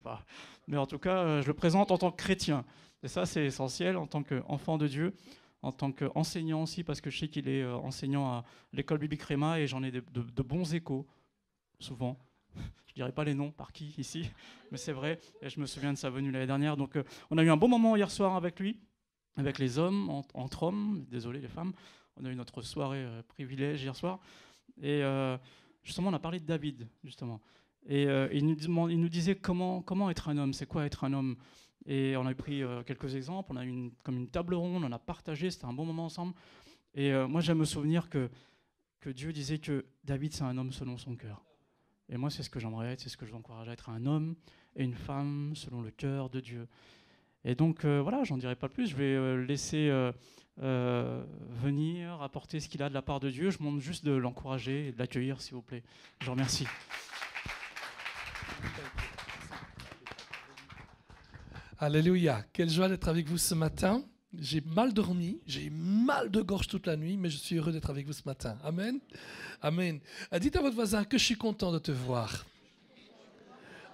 pas. Mais en tout cas, je le présente en tant que chrétien. Et ça, c'est essentiel en tant qu'enfant de Dieu, en tant qu'enseignant aussi, parce que je sais qu'il est enseignant à l'école biblique Réma et j'en ai de bons échos, souvent. Je ne dirai pas les noms par qui ici, mais c'est vrai. Et je me souviens de sa venue l'année dernière. Donc, on a eu un bon moment hier soir avec lui, avec les hommes, entre hommes, désolé les femmes. On a eu notre soirée privilège hier soir. Et justement, on a parlé de David, justement. Et il nous disait comment être un homme, c'est quoi être un homme. Et on a pris quelques exemples, on a eu comme une table ronde, on a partagé, c'était un bon moment ensemble. Et moi, j'aime me souvenir que Dieu disait que David, c'est un homme selon son cœur. Et moi, c'est ce que j'aimerais être, c'est ce que je vous encourage à être, un homme et une femme selon le cœur de Dieu. Et donc, voilà, j'en dirai pas plus, je vais laisser venir, apporter ce qu'il a de la part de Dieu. Je demande juste de l'encourager et de l'accueillir, s'il vous plaît. Je vous remercie. Alléluia. Quelle joie d'être avec vous ce matin. J'ai mal dormi, j'ai mal de gorge toute la nuit, mais je suis heureux d'être avec vous ce matin. Amen. Amen. Dites à votre voisin que je suis content de te voir.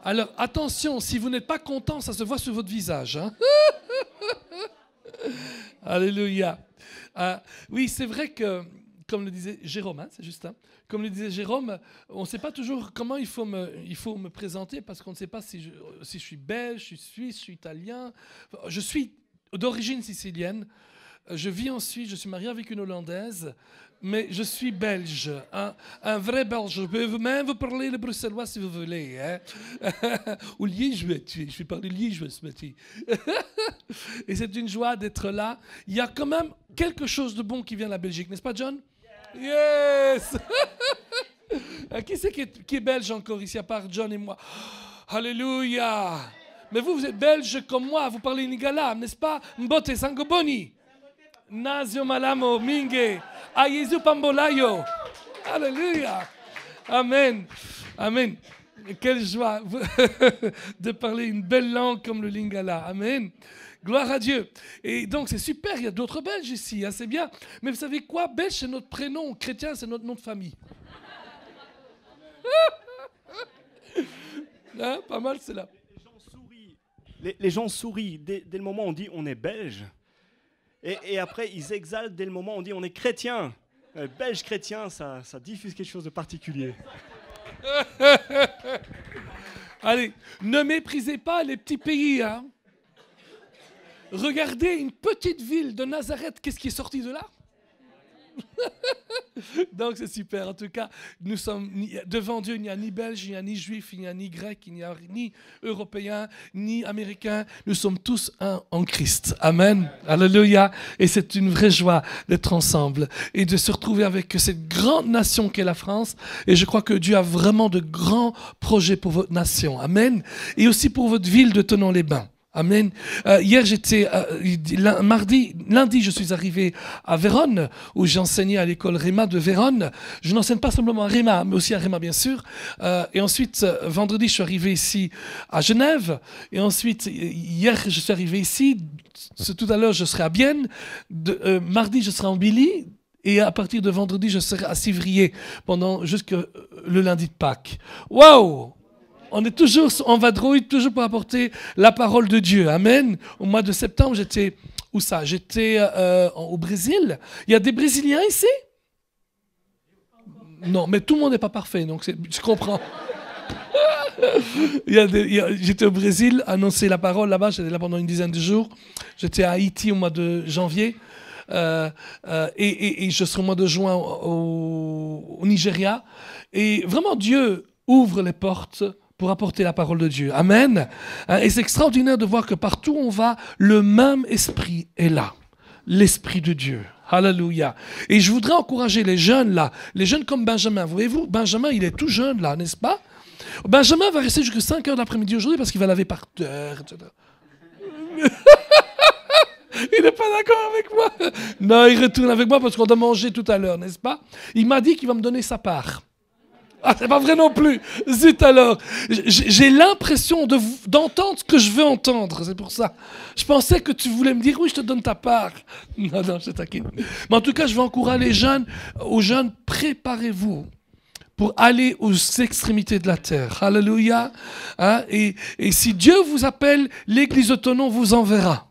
Alors, attention, si vous n'êtes pas content, ça se voit sur votre visage. Hein. Alléluia. Oui, c'est vrai que, comme le disait Jérôme, hein, c'est juste, hein, comme le disait Jérôme, on ne sait pas toujours comment il faut me présenter parce qu'on ne sait pas si je suis belge, je suis suisse, je suis italien. Je suis d'origine sicilienne. Je vis en Suisse, je suis marié avec une Hollandaise, mais je suis belge, un vrai belge. Je peux même vous parler le bruxellois si vous voulez. Hein. Ou liégeois, je vais parler liégeois ce matin. Et c'est une joie d'être là. Il y a quand même quelque chose de bon qui vient de la Belgique, n'est-ce pas, John? Yes. Qui c'est qui est belge encore ici, à part John et moi? Alléluia. Mais vous êtes belge comme moi, vous parlez lingala, n'est-ce pas? Mbote sangoboni. Nazio malamo mingue. Ayezu pambolayo. Alléluia. Amen. Amen. Quelle joie de parler une belle langue comme le lingala. Amen. Gloire à Dieu. Et donc c'est super, il y a d'autres Belges ici, hein, c'est bien. Mais vous savez quoi? Belge, c'est notre prénom. Chrétien, c'est notre nom de famille. Hein, pas mal, c'est là. Les gens sourient dès le moment où on dit on est belge. Et après, ils exaltent dès le moment où on dit on est chrétien. Belge chrétien, ça diffuse quelque chose de particulier. Allez, ne méprisez pas les petits pays. Hein. Regardez une petite ville de Nazareth, qu'est-ce qui est sorti de là? Donc c'est super. En tout cas, nous sommes devant Dieu, il n'y a ni belge, il n'y a ni juif, il n'y a ni grec, il n'y a ni européen, ni américain. Nous sommes tous un en Christ. Amen. Alléluia. Et c'est une vraie joie d'être ensemble et de se retrouver avec cette grande nation qu'est la France. Et je crois que Dieu a vraiment de grands projets pour votre nation. Amen. Et aussi pour votre ville de Thonon-les-Bains. Amen. Hier, lundi, je suis arrivé à Vérone, où j'enseignais à l'école Réma de Vérone. Je n'enseigne pas simplement à Réma, mais aussi à Réma, bien sûr. Et ensuite, vendredi, je suis arrivé ici à Genève. Et ensuite, hier, je suis arrivé ici. Tout à l'heure, je serai à Bienne. Mardi, je serai en Billy. Et à partir de vendredi, je serai à Civrier jusqu'à le lundi de Pâques. Waouh! On est toujours en vadrouille, toujours pour apporter la parole de Dieu. Amen. Au mois de septembre, j'étais... Où ça? J'étais au Brésil. Il y a des Brésiliens ici? Non, mais tout le monde n'est pas parfait, donc je comprends. J'étais au Brésil, annoncer la parole là-bas, j'étais là pendant une dizaine de jours. J'étais à Haïti au mois de janvier. Et je serai au mois de juin au Nigeria. Et vraiment, Dieu ouvre les portes pour apporter la parole de Dieu. Amen. Et c'est extraordinaire de voir que partout où on va, le même esprit est là. L'esprit de Dieu. Alléluia. Et je voudrais encourager les jeunes là, les jeunes comme Benjamin. Voyez-vous, Benjamin, il est tout jeune là, n'est-ce pas? Benjamin va rester jusqu'à 5 heures de l'après-midi aujourd'hui parce qu'il va laver par terre, etc. Il n'est pas d'accord avec moi. Non, il retourne avec moi parce qu'on doit manger tout à l'heure, n'est-ce pas? Il m'a dit qu'il va me donner sa part. Ah, c'est pas vrai non plus. Zut alors. J'ai l'impression d'entendre ce que je veux entendre. C'est pour ça. Je pensais que tu voulais me dire oui, je te donne ta part. Non, je taquine. Mais en tout cas, je veux encourager aux jeunes, préparez-vous pour aller aux extrémités de la terre. Alléluia. Hein? Et si Dieu vous appelle, l'Église autonome vous enverra.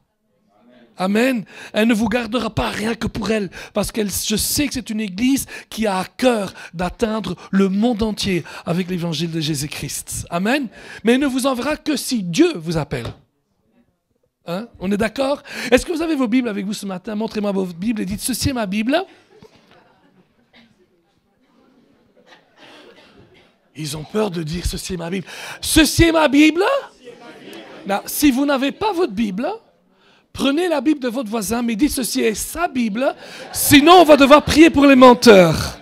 Amen. Elle ne vous gardera pas rien que pour elle, parce que je sais que c'est une église qui a à cœur d'atteindre le monde entier avec l'évangile de Jésus-Christ. Amen. Mais elle ne vous enverra que si Dieu vous appelle. Hein? On est d'accord? Est-ce que vous avez vos Bibles avec vous ce matin? Montrez-moi votre Bible et dites, ceci est ma Bible. Ils ont peur de dire, ceci est ma Bible. Ceci est ma Bible? Non, si vous n'avez pas votre Bible, prenez la Bible de votre voisin, mais dites ceci est sa Bible, sinon on va devoir prier pour les menteurs.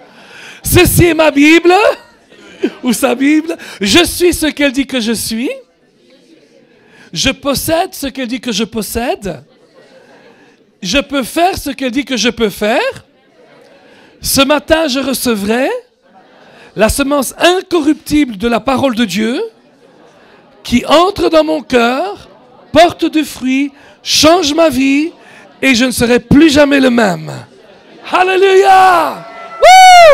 Ceci est ma Bible, ou sa Bible, je suis ce qu'elle dit que je suis, je possède ce qu'elle dit que je possède, je peux faire ce qu'elle dit que je peux faire, ce matin je recevrai la semence incorruptible de la parole de Dieu qui entre dans mon cœur, porte du fruit, change ma vie et je ne serai plus jamais le même. Alléluia!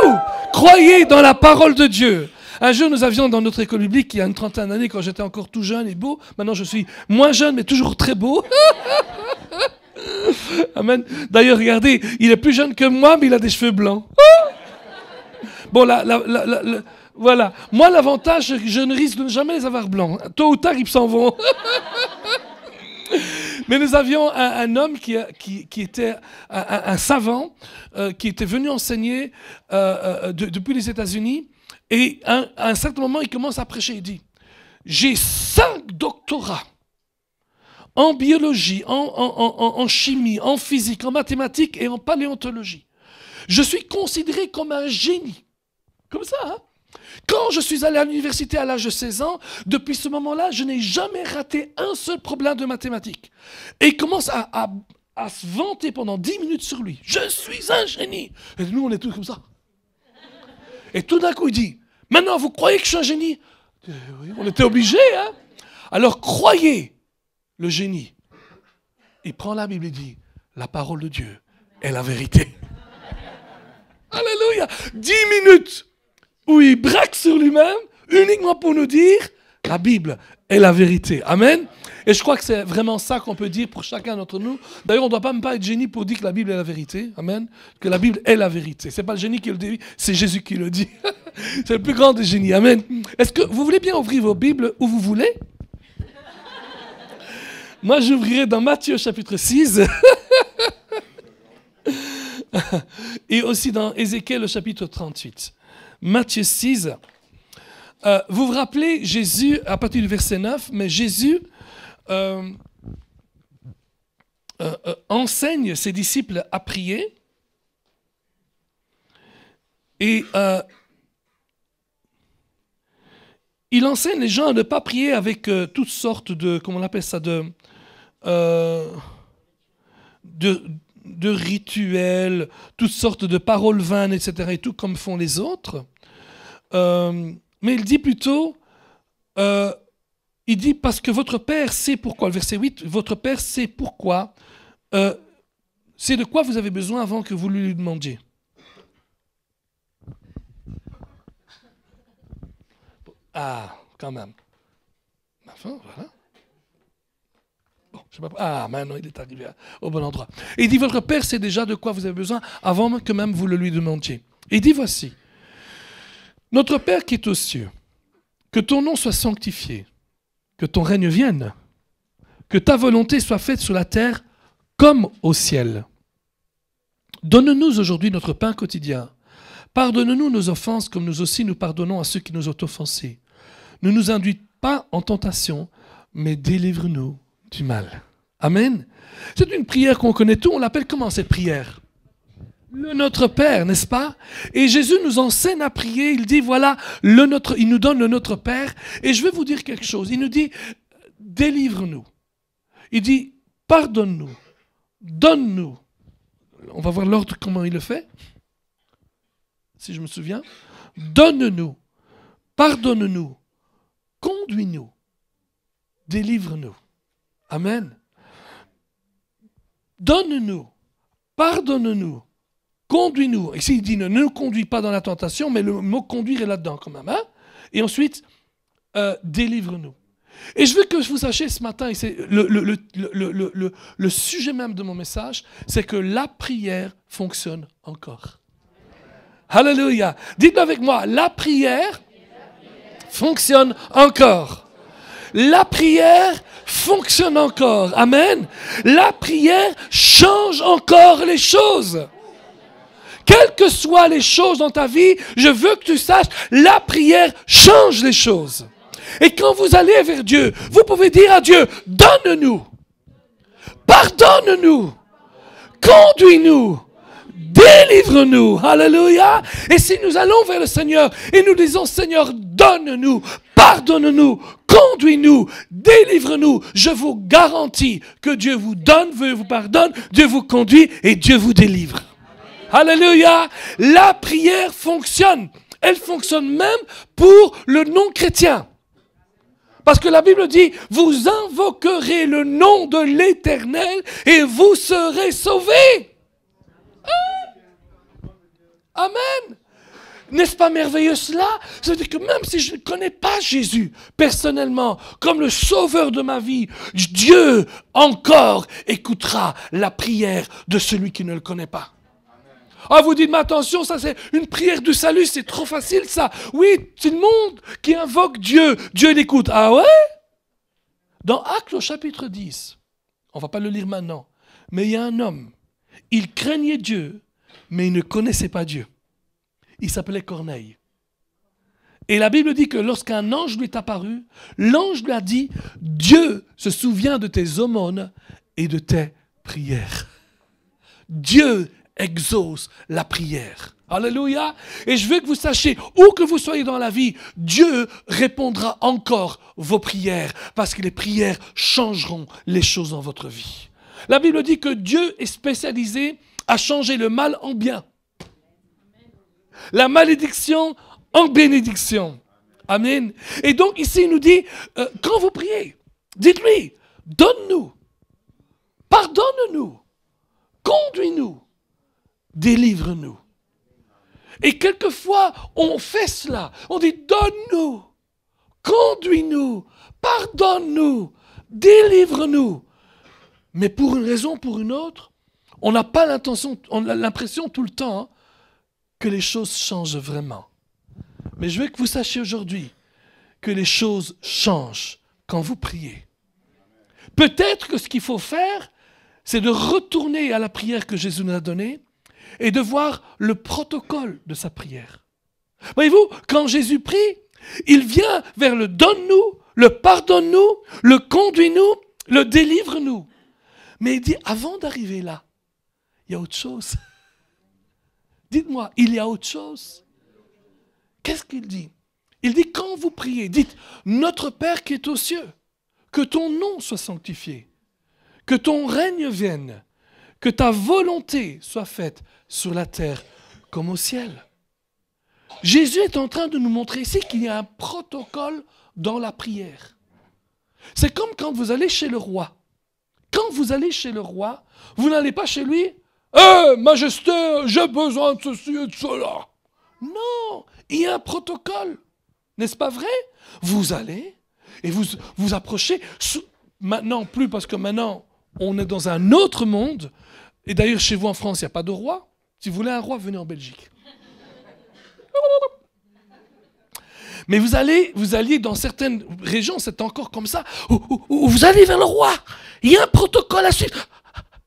Wouh! Croyez dans la parole de Dieu. Un jour, nous avions dans notre école biblique, il y a une trentaine d'années, quand j'étais encore tout jeune et beau, maintenant je suis moins jeune mais toujours très beau. Amen. D'ailleurs, regardez, il est plus jeune que moi, mais il a des cheveux blancs. Bon, voilà. Moi, l'avantage, c'est que je ne risque de jamais les avoir blancs. Tôt ou tard, ils s'en vont. Mais nous avions un homme qui était un savant, qui était venu enseigner depuis les États-Unis. Et à un certain moment, il commence à prêcher. Il dit, j'ai 5 doctorats en biologie, en chimie, en physique, en mathématiques et en paléontologie. Je suis considéré comme un génie. Comme ça, hein? Quand je suis allé à l'université à l'âge de 16 ans, depuis ce moment-là, je n'ai jamais raté un seul problème de mathématiques. Et il commence à se vanter pendant 10 minutes sur lui. Je suis un génie. Et nous, on est tous comme ça. Et tout d'un coup, il dit, maintenant, vous croyez que je suis un génie? Oui, on était obligés, hein? Alors, croyez le génie. Il prend la Bible et dit, la parole de Dieu est la vérité. Alléluia. 10 minutes où il braque sur lui-même, uniquement pour nous dire, la Bible est la vérité. Amen. Et je crois que c'est vraiment ça qu'on peut dire pour chacun d'entre nous. D'ailleurs, on ne doit même pas être génie pour dire que la Bible est la vérité. Amen. Que la Bible est la vérité. Ce n'est pas le génie qui le dit, c'est Jésus qui le dit. C'est le plus grand des génies. Amen. Est-ce que vous voulez bien ouvrir vos Bibles où vous voulez? Moi, j'ouvrirai dans Matthieu chapitre 6. Et aussi dans Ézéchiel le chapitre 38. Matthieu 6. Vous vous rappelez, Jésus, à partir du verset 9, mais Jésus enseigne ses disciples à prier. Et il enseigne les gens à ne pas prier avec toutes sortes de, comment on appelle ça, de rituels, toutes sortes de paroles vaines, etc. et tout, comme font les autres. Mais il dit plutôt, il dit parce que votre Père sait pourquoi. Le verset 8, votre Père sait pourquoi. C'est de quoi vous avez besoin avant que vous lui demandiez. Ah, quand même. Enfin, voilà. Bon, je sais pas. Ah, maintenant il est arrivé au bon endroit. Et il dit, votre Père sait déjà de quoi vous avez besoin avant que même vous le lui demandiez. Et il dit, voici, notre Père qui est aux cieux, que ton nom soit sanctifié, que ton règne vienne, que ta volonté soit faite sur la terre comme au ciel. Donne-nous aujourd'hui notre pain quotidien. Pardonne-nous nos offenses comme nous aussi nous pardonnons à ceux qui nous ont offensés. Ne nous induis pas en tentation, mais délivre-nous du mal. Amen. C'est une prière qu'on connaît tous. On l'appelle comment cette prière? Le Notre Père, n'est-ce pas? Et Jésus nous enseigne à prier. Il dit, voilà, il nous donne le Notre Père. Et je vais vous dire quelque chose. Il nous dit, délivre-nous. Il dit, pardonne-nous. Donne-nous. On va voir l'ordre, comment il le fait. Si je me souviens. Donne-nous. Pardonne-nous. Conduis-nous. Délivre-nous. Amen. Donne-nous. Pardonne-nous. conduis-nous. Ici, il dit ne nous conduis pas dans la tentation, mais le mot conduire est là-dedans quand même. Hein? Et ensuite, délivre-nous. Et je veux que vous sachiez ce matin, et c'est le sujet même de mon message, c'est que la prière fonctionne encore. Alléluia. Dites-le avec moi, la prière fonctionne encore. La prière fonctionne encore. Amen. La prière change encore les choses. Quelles que soient les choses dans ta vie, je veux que tu saches, la prière change les choses. Et quand vous allez vers Dieu, vous pouvez dire à Dieu, donne-nous, pardonne-nous, conduis-nous, délivre-nous. Alléluia. Et si nous allons vers le Seigneur et nous disons, Seigneur, donne-nous, pardonne-nous, conduis-nous, délivre-nous, je vous garantis que Dieu vous donne, Dieu vous pardonne, Dieu vous conduit et Dieu vous délivre. Alléluia. La prière fonctionne. Elle fonctionne même pour le non-chrétien. Parce que la Bible dit, vous invoquerez le nom de l'Éternel et vous serez sauvés. Amen. N'est-ce pas merveilleux cela? Ça veut dire que même si je ne connais pas Jésus personnellement comme le sauveur de ma vie, Dieu encore écoutera la prière de celui qui ne le connaît pas. Ah, vous dites, mais attention, ça c'est une prière du salut, c'est trop facile ça. Oui, c'est le monde qui invoque Dieu. Dieu l'écoute. Ah ouais? Dans Actes au chapitre 10, on ne va pas le lire maintenant, mais il y a un homme, il craignait Dieu, mais il ne connaissait pas Dieu. Il s'appelait Corneille. Et la Bible dit que lorsqu'un ange lui est apparu, l'ange lui a dit, Dieu se souvient de tes aumônes et de tes prières. Dieu exauce la prière. Alléluia. Et je veux que vous sachiez, où que vous soyez dans la vie, Dieu répondra encore vos prières, parce que les prières changeront les choses dans votre vie. La Bible dit que Dieu est spécialisé à changer le mal en bien. La malédiction en bénédiction. Amen. Et donc ici il nous dit, quand vous priez, dites-lui, donne-nous, pardonne-nous, conduis-nous, délivre-nous. Et quelquefois, on fait cela. On dit, donne-nous, conduis-nous, pardonne-nous, délivre-nous. Mais pour une raison ou pour une autre, on n'a pas l'intention, on a l'impression tout le temps que les choses changent vraiment. Mais je veux que vous sachiez aujourd'hui que les choses changent quand vous priez. Peut-être que ce qu'il faut faire, c'est de retourner à la prière que Jésus nous a donnée et de voir le protocole de sa prière. Voyez-vous, quand Jésus prie, il vient vers le donne-nous, le pardonne-nous, le conduis-nous, le délivre-nous. Mais il dit, avant d'arriver là, il y a autre chose. Dites-moi, il y a autre chose. Qu'est-ce qu'il dit? Il dit, quand vous priez, dites, notre Père qui est aux cieux, que ton nom soit sanctifié, que ton règne vienne, que ta volonté soit faite sur la terre comme au ciel. Jésus est en train de nous montrer ici qu'il y a un protocole dans la prière. C'est comme quand vous allez chez le roi. Quand vous allez chez le roi, vous n'allez pas chez lui, « Majesté, j'ai besoin de ceci et de cela. » Non, il y a un protocole. N'est-ce pas vrai? Vous allez et vous approchez. Maintenant, plus parce que maintenant, on est dans un autre monde. Et d'ailleurs, chez vous en France, il n'y a pas de roi. Si vous voulez un roi, venez en Belgique. Mais vous alliez dans certaines régions, c'est encore comme ça, où vous allez vers le roi. Il y a un protocole à suivre.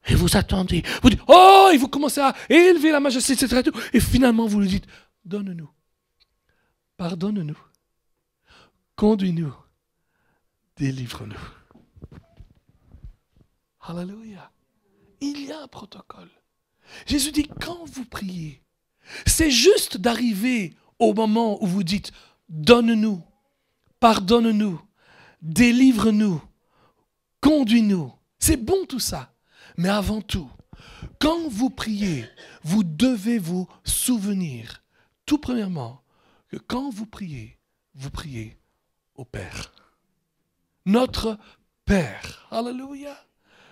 Et vous attendez. Vous dites, oh, et vous commencez à élever la majesté, etc. Et finalement, vous lui dites, donne-nous, pardonne-nous, conduis-nous, délivre-nous. Alléluia. Il y a un protocole. Jésus dit, quand vous priez, c'est juste d'arriver au moment où vous dites, donne-nous, pardonne-nous, délivre-nous, conduis-nous. C'est bon tout ça. Mais avant tout, quand vous priez, vous devez vous souvenir, tout premièrement, que quand vous priez au Père. Notre Père. Alléluia.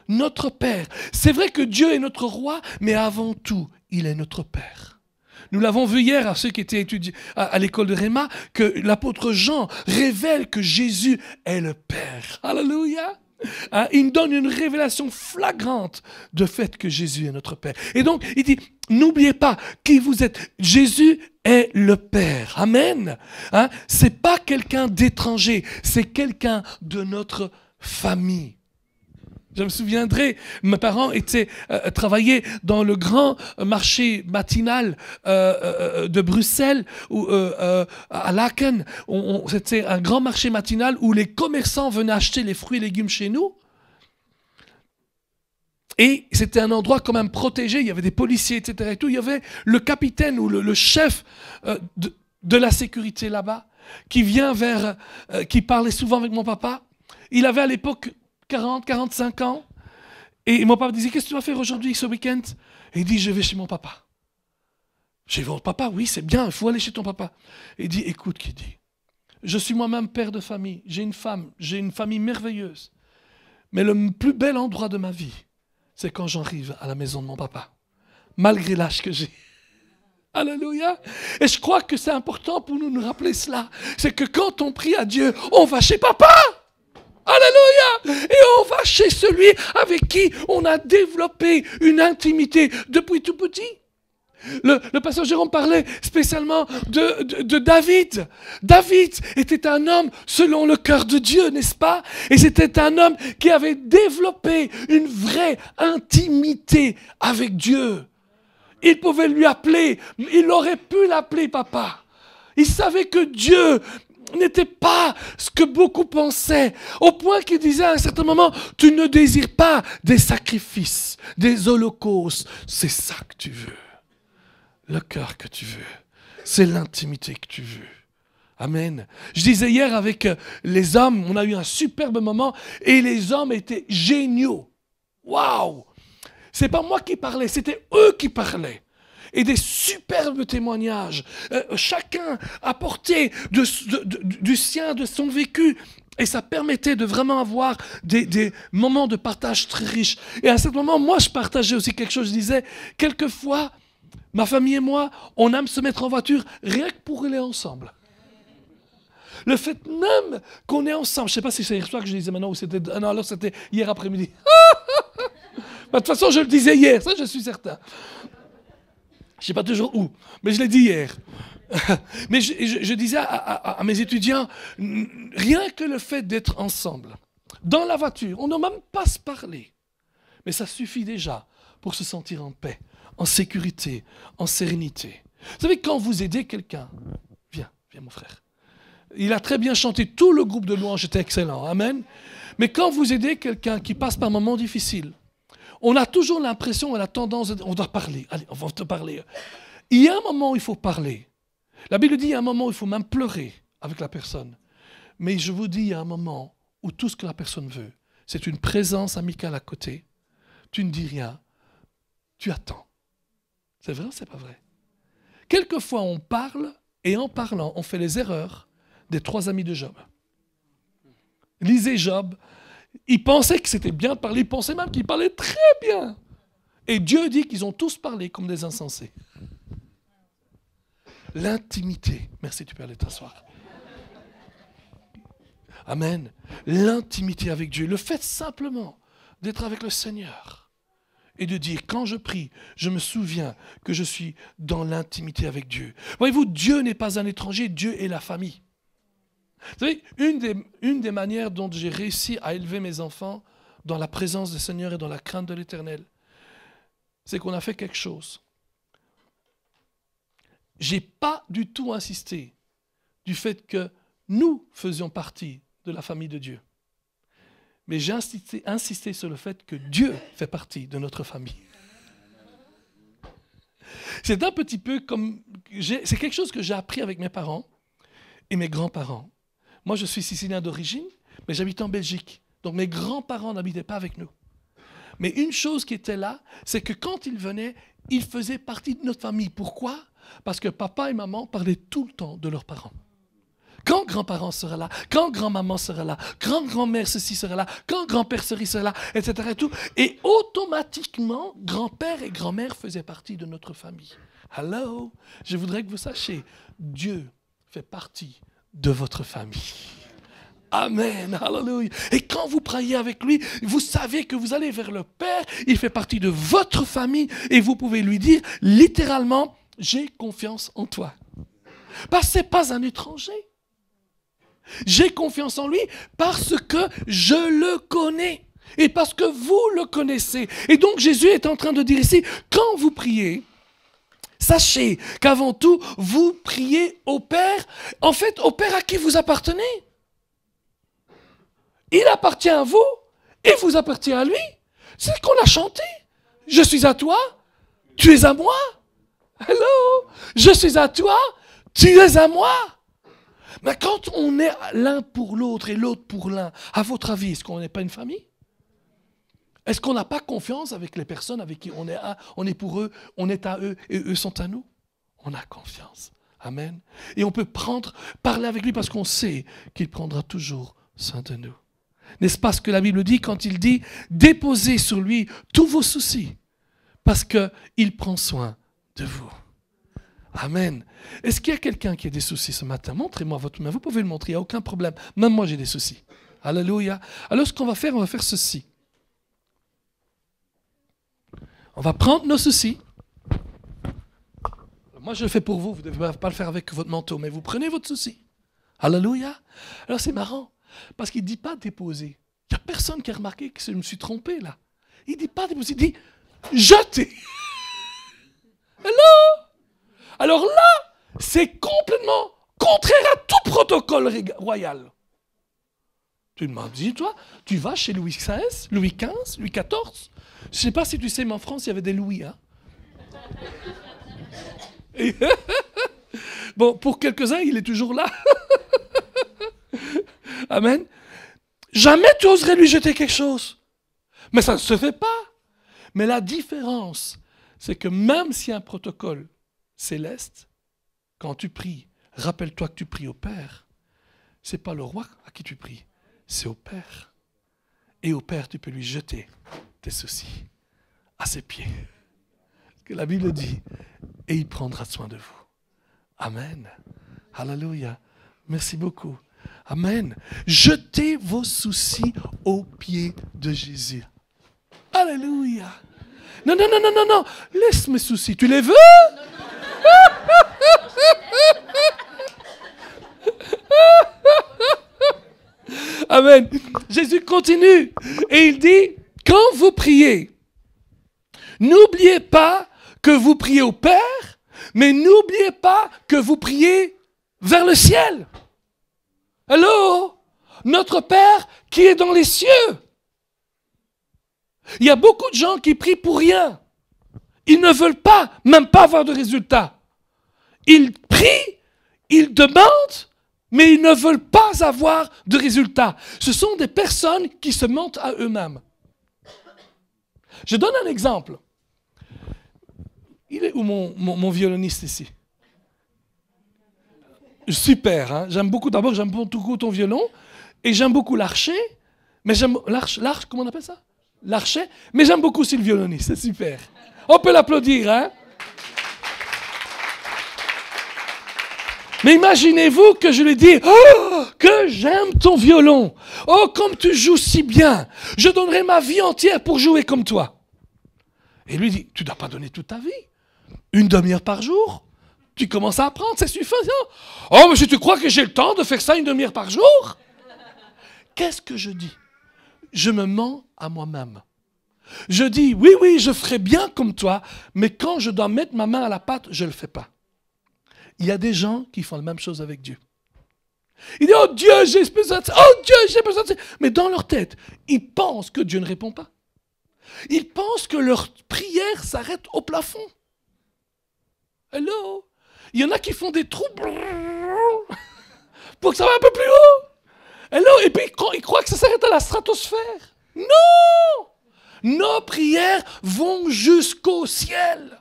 Notre Père. C'est vrai que Dieu est notre roi, mais avant tout, il est notre Père. Nous l'avons vu hier à ceux qui étaient étudiés à l'école de Réma, que l'apôtre Jean révèle que Jésus est le Père. Alléluia! Il nous donne une révélation flagrante de fait que Jésus est notre Père. Et donc, il dit, n'oubliez pas qui vous êtes. Jésus est le Père. Amen. C'est pas quelqu'un d'étranger, c'est quelqu'un de notre famille. Je me souviendrai, mes parents travaillaient dans le grand marché matinal de Bruxelles, à Laken. C'était un grand marché matinal où les commerçants venaient acheter les fruits et légumes chez nous. Et c'était un endroit quand même protégé, il y avait des policiers, etc. Et tout. Il y avait le capitaine ou le chef de la sécurité là-bas qui qui parlait souvent avec mon papa. Il avait à l'époque 40, 45 ans. Et mon papa disait, qu'est-ce que tu vas faire aujourd'hui, ce week-end? Et il dit, je vais chez mon papa. Chez votre papa? Oui, c'est bien, il faut aller chez ton papa. Et il dit, écoute, qui dit, je suis moi-même père de famille, j'ai une femme, j'ai une famille merveilleuse. Mais le plus bel endroit de ma vie, c'est quand j'arrive à la maison de mon papa, malgré l'âge que j'ai. Alléluia. Et je crois que c'est important pour nous rappeler cela. C'est que quand on prie à Dieu, on va chez papa. Alléluia! Et on va chez celui avec qui on a développé une intimité depuis tout petit. Le pasteur Jérôme parlait spécialement de David. David était un homme selon le cœur de Dieu, n'est-ce pas? Et c'était un homme qui avait développé une vraie intimité avec Dieu. Il pouvait lui appeler, il aurait pu l'appeler papa. Il savait que Dieu n'était pas ce que beaucoup pensaient, au point qu'il disait à un certain moment, tu ne désires pas des sacrifices, des holocaustes, c'est ça que tu veux, le cœur que tu veux, c'est l'intimité que tu veux. Amen. Je disais hier avec les hommes, on a eu un superbe moment et les hommes étaient géniaux. Waouh! C'est pas moi qui parlais, c'était eux qui parlaient. Et des superbes témoignages. Chacun apportait du sien, de son vécu. Et ça permettait de vraiment avoir des moments de partage très riches. Et à ce moment, moi, je partageais aussi quelque chose. Je disais, quelquefois, ma famille et moi, on aime se mettre en voiture rien que pour aller ensemble. Le fait même qu'on est ensemble, je ne sais pas si c'est hier soir que je disais maintenant ou c'était... Non, alors c'était hier après-midi. De toute façon, je le disais hier, ça je suis certain. Je ne sais pas toujours où, mais je l'ai dit hier. Mais je disais à mes étudiants, rien que le fait d'être ensemble, dans la voiture, on n'a même pas se parler, mais ça suffit déjà pour se sentir en paix, en sécurité, en sérénité. Vous savez, quand vous aidez quelqu'un, viens mon frère, il a très bien chanté, tout le groupe de louanges était excellent, amen. Mais quand vous aidez quelqu'un qui passe par un moment difficile, on a toujours l'impression, on a tendance, on doit parler. Allez, on va te parler. Il y a un moment où il faut parler. La Bible dit il y a un moment où il faut même pleurer avec la personne. Mais je vous dis, il y a un moment où tout ce que la personne veut, c'est une présence amicale à côté. Tu ne dis rien, tu attends. C'est vrai ou c'est pas vrai? Quelquefois, on parle et en parlant, on fait les erreurs des 3 amis de Job. Lisez Job. Ils pensaient que c'était bien de parler, ils pensaient même qu'ils parlaient très bien. Et Dieu dit qu'ils ont tous parlé comme des insensés. L'intimité. Merci, tu peux aller t'asseoir. Amen. L'intimité avec Dieu. Le fait simplement d'être avec le Seigneur et de dire, quand je prie, je me souviens que je suis dans l'intimité avec Dieu. Voyez-vous, Dieu n'est pas un étranger, Dieu est la famille. Vous savez, une des manières dont j'ai réussi à élever mes enfants dans la présence du Seigneur et dans la crainte de l'Éternel, c'est qu'on a fait quelque chose. Je n'ai pas du tout insisté du fait que nous faisions partie de la famille de Dieu. Mais j'ai insisté sur le fait que Dieu fait partie de notre famille. C'est un petit peu comme... C'est quelque chose que j'ai appris avec mes parents et mes grands-parents. Moi, je suis sicilien d'origine, mais j'habite en Belgique. Donc, mes grands-parents n'habitaient pas avec nous. Mais une chose qui était là, c'est que quand ils venaient, ils faisaient partie de notre famille. Pourquoi? Parce que papa et maman parlaient tout le temps de leurs parents. Quand grand-parent sera là, quand grand-maman sera là, grand-grand-mère ceci sera là, quand grand-père ceci sera là, etc. Et, tout. Et automatiquement, grand-père et grand-mère faisaient partie de notre famille. Hello, je voudrais que vous sachiez, Dieu fait partie de votre famille. Amen, hallelujah. Et quand vous priez avec lui, vous savez que vous allez vers le Père, il fait partie de votre famille et vous pouvez lui dire littéralement, j'ai confiance en toi. Parce que ce n'est pas un étranger. J'ai confiance en lui parce que je le connais et parce que vous le connaissez. Et donc Jésus est en train de dire ici, quand vous priez, sachez qu'avant tout, vous priez au Père, en fait au Père à qui vous appartenez. Il appartient à vous et vous appartient à lui. C'est ce qu'on a chanté. Je suis à toi, tu es à moi. Hello, je suis à toi, tu es à moi. Mais quand on est l'un pour l'autre et l'autre pour l'un, à votre avis, est-ce qu'on n'est pas une famille? Est-ce qu'on n'a pas confiance avec les personnes avec qui on est pour eux, on est à eux et eux sont à nous? On a confiance. Amen. Et on peut parler avec lui parce qu'on sait qu'il prendra toujours soin de nous. N'est-ce pas ce que la Bible dit quand il dit « Déposez sur lui tous vos soucis parce qu'il prend soin de vous ». Amen. Est-ce qu'il y a quelqu'un qui a des soucis ce matin? Montrez-moi votre main. Vous pouvez le montrer, il n'y a aucun problème. Même moi, j'ai des soucis. Alléluia. Alors, ce qu'on va faire, on va faire ceci. On va prendre nos soucis. Moi, je le fais pour vous. Vous ne devez pas le faire avec votre manteau, mais vous prenez votre souci. Alléluia. Alors, c'est marrant, parce qu'il ne dit pas déposer. Il n'y a personne qui a remarqué que je me suis trompé, là. Il ne dit pas déposer, il dit jeter. Hello. Alors là, c'est complètement contraire à tout protocole royal. Tu m'as dit, toi, tu vas chez Louis XVI, Louis XV, Louis XIV. Je ne sais pas si tu sais, mais en France, il y avait des Louis. Hein? Bon, pour quelques-uns, il est toujours là. Amen. Jamais tu oserais lui jeter quelque chose. Mais ça ne se fait pas. Mais la différence, c'est que même s'il y a un protocole céleste, quand tu pries, rappelle-toi que tu pries au Père. Ce n'est pas le roi à qui tu pries, c'est au Père. Et au Père, tu peux lui jeter tes soucis à ses pieds. Ce que la Bible dit, et il prendra soin de vous. Amen. Alléluia. Merci beaucoup. Amen. Jetez vos soucis aux pieds de Jésus. Alléluia. Non, non, non, non, non, non. Laisse mes soucis. Tu les veux? Amen. Jésus continue et il dit, quand vous priez, n'oubliez pas que vous priez au Père, mais n'oubliez pas que vous priez vers le ciel. Allô? Notre Père qui est dans les cieux. Il y a beaucoup de gens qui prient pour rien. Ils ne veulent pas, même pas avoir de résultat. Ils prient, ils demandent, mais ils ne veulent pas avoir de résultat. Ce sont des personnes qui se mentent à eux-mêmes. Je donne un exemple. Il est où mon violoniste ici? Super, hein? J'aime beaucoup, d'abord j'aime beaucoup ton violon, et j'aime beaucoup l'archet, mais j'aime l'arche, comment on appelle ça? L'archet, mais j'aime beaucoup aussi le violoniste, c'est super. On peut l'applaudir, hein? Mais imaginez-vous que je lui dis, oh, que j'aime ton violon. Oh, comme tu joues si bien. Je donnerai ma vie entière pour jouer comme toi. Et lui dit, tu ne dois pas donner toute ta vie. Une demi-heure par jour. Tu commences à apprendre, c'est suffisant. Oh, mais si tu crois que j'ai le temps de faire ça une demi-heure par jour? Qu'est-ce que je dis? Je me mens à moi-même. Je dis, oui, oui, je ferai bien comme toi, mais quand je dois mettre ma main à la pâte, je ne le fais pas. Il y a des gens qui font la même chose avec Dieu. Ils disent, oh Dieu, j'ai besoin de ça. Oh Dieu, j'ai besoin de ça. Mais dans leur tête, ils pensent que Dieu ne répond pas. Ils pensent que leur prière s'arrête au plafond. Hello? Il y en a qui font des trous pour que ça va un peu plus haut. Hello? Et puis ils croient que ça s'arrête à la stratosphère. Non! Nos prières vont jusqu'au ciel.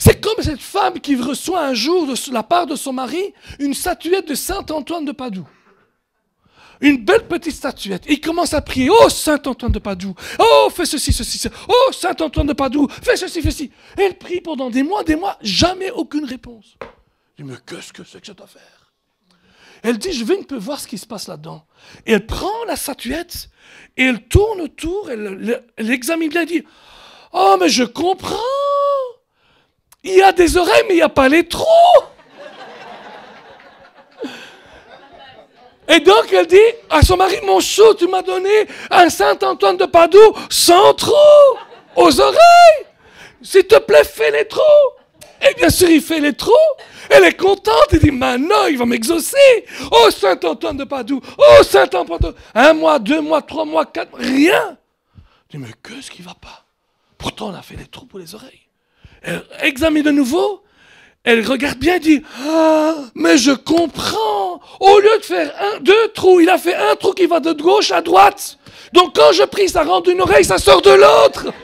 C'est comme cette femme qui reçoit un jour de la part de son mari une statuette de Saint Antoine de Padoue. Une belle petite statuette. Il commence à prier. Oh, Saint Antoine de Padoue. Oh, fais ceci, ceci, ceci. Oh, Saint Antoine de Padoue. Fais ceci, fais ceci. Et elle prie pendant des mois, jamais aucune réponse. Je dis, mais qu'est-ce que c'est que cette affaire? Elle dit, je vais un peu voir ce qui se passe là-dedans. Et elle prend la statuette et elle tourne autour, elle examine bien et dit, oh, mais je comprends. Il y a des oreilles, mais il n'y a pas les trous. Et donc elle dit à son mari, mon chou, tu m'as donné un Saint Antoine de Padoue sans trous aux oreilles. S'il te plaît, fais les trous. Et bien sûr, il fait les trous. Elle est contente. Elle dit, maintenant, il va m'exaucer. Oh, Saint Antoine de Padoue. Oh, Saint Antoine de Padoue. 1 mois, 2 mois, 3 mois, 4 mois. Rien. Je dis, mais qu'est-ce qui ne va pas? Pourtant, on a fait les trous pour les oreilles. Elle examine de nouveau. Elle regarde bien et dit, ah, mais je comprends. Au lieu de faire 2 trous, il a fait un trou qui va de gauche à droite. Donc quand je prie, ça rentre d'une oreille, ça sort de l'autre.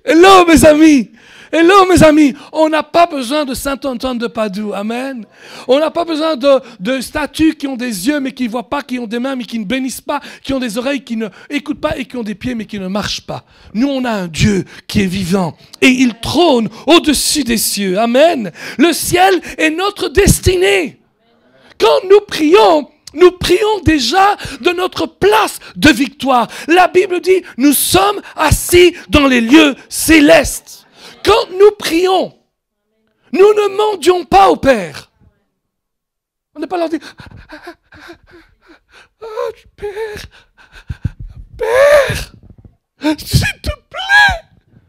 Hello mes amis. Hello mes amis, on n'a pas besoin de Saint Antoine de Padoue, amen. On n'a pas besoin de statues qui ont des yeux mais qui ne voient pas, qui ont des mains mais qui ne bénissent pas, qui ont des oreilles qui ne écoutent pas et qui ont des pieds mais qui ne marchent pas. Nous on a un Dieu qui est vivant et il trône au-dessus des cieux, amen. Le ciel est notre destinée. Quand nous prions déjà de notre place de victoire. La Bible dit, nous sommes assis dans les lieux célestes. Quand nous prions, nous ne mendions pas au Père. On n'est pas là à dire, oh, Père, s'il te plaît.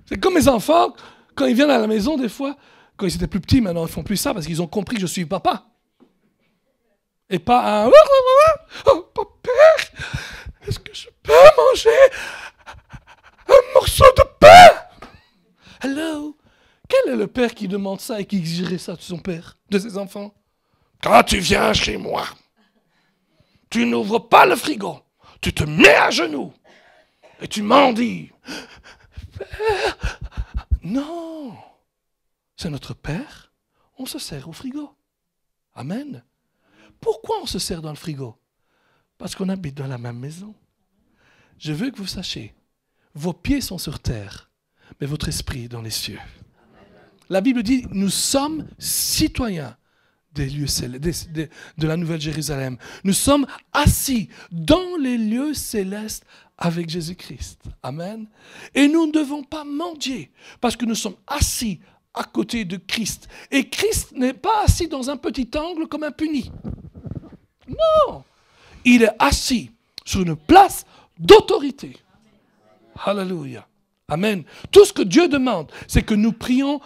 C'est comme mes enfants, quand ils viennent à la maison des fois, quand ils étaient plus petits, maintenant ils ne font plus ça parce qu'ils ont compris que je suis papa. Et pas un, oh, Père, est-ce que je peux manger un morceau de pain? Hello? Quel est le père qui demande ça et qui exigerait ça de son père, de ses enfants? Quand tu viens chez moi, tu n'ouvres pas le frigo, tu te mets à genoux et tu mendis. Père, non, c'est notre père, on se sert au frigo. Amen. Pourquoi on se sert dans le frigo? Parce qu'on habite dans la même maison. Je veux que vous sachiez, vos pieds sont sur terre, mais votre esprit est dans les cieux. La Bible dit, nous sommes citoyens des lieux célestes, de la Nouvelle Jérusalem. Nous sommes assis dans les lieux célestes avec Jésus-Christ. Amen. Et nous ne devons pas mendier, parce que nous sommes assis à côté de Christ. Et Christ n'est pas assis dans un petit angle comme un puni. Non. Il est assis sur une place d'autorité. Alléluia. Amen. Tout ce que Dieu demande, c'est que nous prions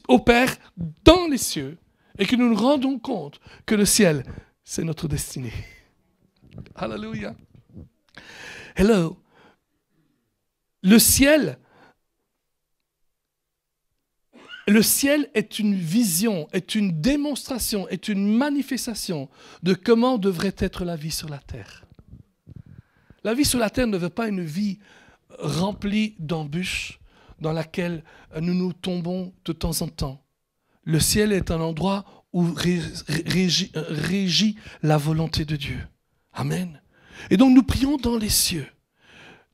au Père dans les cieux et que nous nous rendons compte que le ciel, c'est notre destinée. Alléluia. Hello. Le ciel est une vision, est une démonstration, est une manifestation de comment devrait être la vie sur la terre. La vie sur la terre ne veut pas une vie remplie d'embûches dans laquelle nous nous tombons de temps en temps. Le ciel est un endroit où régit la volonté de Dieu. Amen. Et donc nous prions dans les cieux.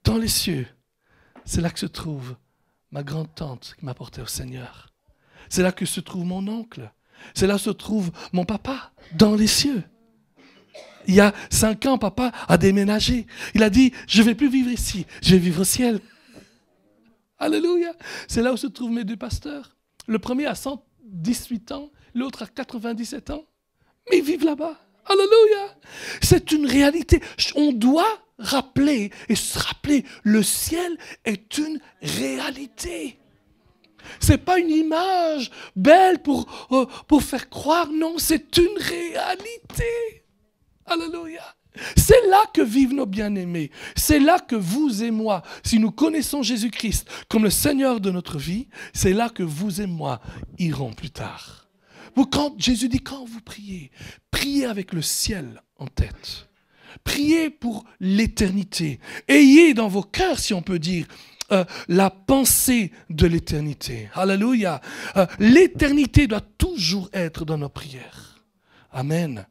Dans les cieux, c'est là que se trouve ma grande-tante qui m'a porté au Seigneur. C'est là que se trouve mon oncle. C'est là que se trouve mon papa, dans les cieux. Il y a 5 ans, papa a déménagé. Il a dit, je ne vais plus vivre ici, je vais vivre au ciel. Alléluia. C'est là où se trouvent mes 2 pasteurs. Le premier a 118 ans, l'autre a 97 ans. Mais ils vivent là-bas. Alléluia. C'est une réalité. On doit rappeler et se rappeler, le ciel est une réalité. Ce n'est pas une image belle pour faire croire. Non, c'est une réalité. Alléluia. C'est là que vivent nos bien-aimés. C'est là que vous et moi, si nous connaissons Jésus-Christ comme le Seigneur de notre vie, c'est là que vous et moi irons plus tard. Quand Jésus dit, quand vous priez, priez avec le ciel en tête. Priez pour l'éternité. Ayez dans vos cœurs, si on peut dire, la pensée de l'éternité. Alléluia. L'éternité doit toujours être dans nos prières. Amen.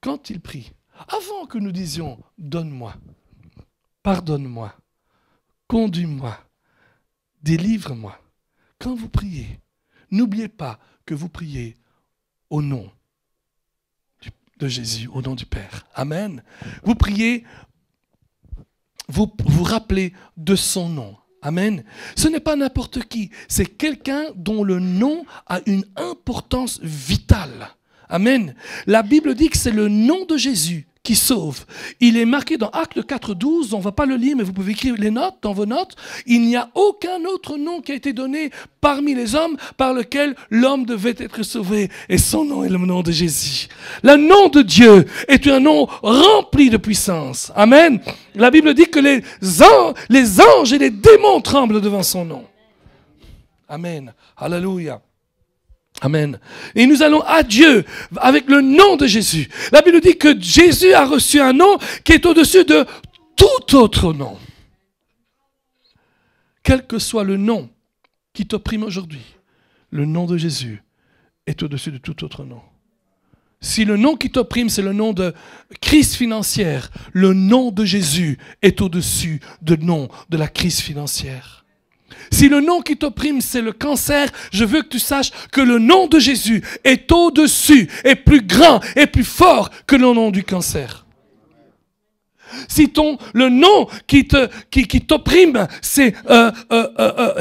Quand il prie, avant que nous disions « donne-moi »,« pardonne-moi »,« conduis-moi »,« délivre-moi », quand vous priez, n'oubliez pas que vous priez au nom de Jésus, au nom du Père. Amen. Vous priez, vous rappelez de son nom. Amen. Ce n'est pas n'importe qui, c'est quelqu'un dont le nom a une importance vitale. Amen. La Bible dit que c'est le nom de Jésus qui sauve. Il est marqué dans Actes 4.12, on ne va pas le lire, mais vous pouvez écrire les notes dans vos notes. Il n'y a aucun autre nom qui a été donné parmi les hommes par lequel l'homme devait être sauvé. Et son nom est le nom de Jésus. Le nom de Dieu est un nom rempli de puissance. Amen. La Bible dit que les anges et les démons tremblent devant son nom. Amen. Alléluia. Amen. Et nous allons à Dieu avec le nom de Jésus. La Bible dit que Jésus a reçu un nom qui est au-dessus de tout autre nom. Quel que soit le nom qui t'opprime aujourd'hui, le nom de Jésus est au-dessus de tout autre nom. Si le nom qui t'opprime, c'est le nom de crise financière, le nom de Jésus est au-dessus du nom de la crise financière. Si le nom qui t'opprime, c'est le cancer, je veux que tu saches que le nom de Jésus est au-dessus, est plus grand, est plus fort que le nom du cancer. Si le nom qui t'opprime, c'est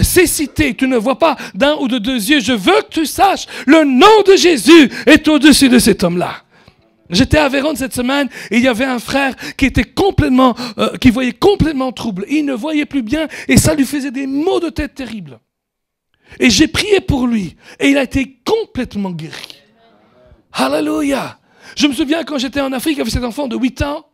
cécité, tu ne vois pas d'un ou de deux yeux, je veux que tu saches, le nom de Jésus est au-dessus de cet homme-là. J'étais à Vérone cette semaine et il y avait un frère qui voyait complètement trouble. Il ne voyait plus bien et ça lui faisait des maux de tête terribles. Et j'ai prié pour lui et il a été complètement guéri. Alléluia. Je me souviens quand j'étais en Afrique avec cet enfant de 8 ans,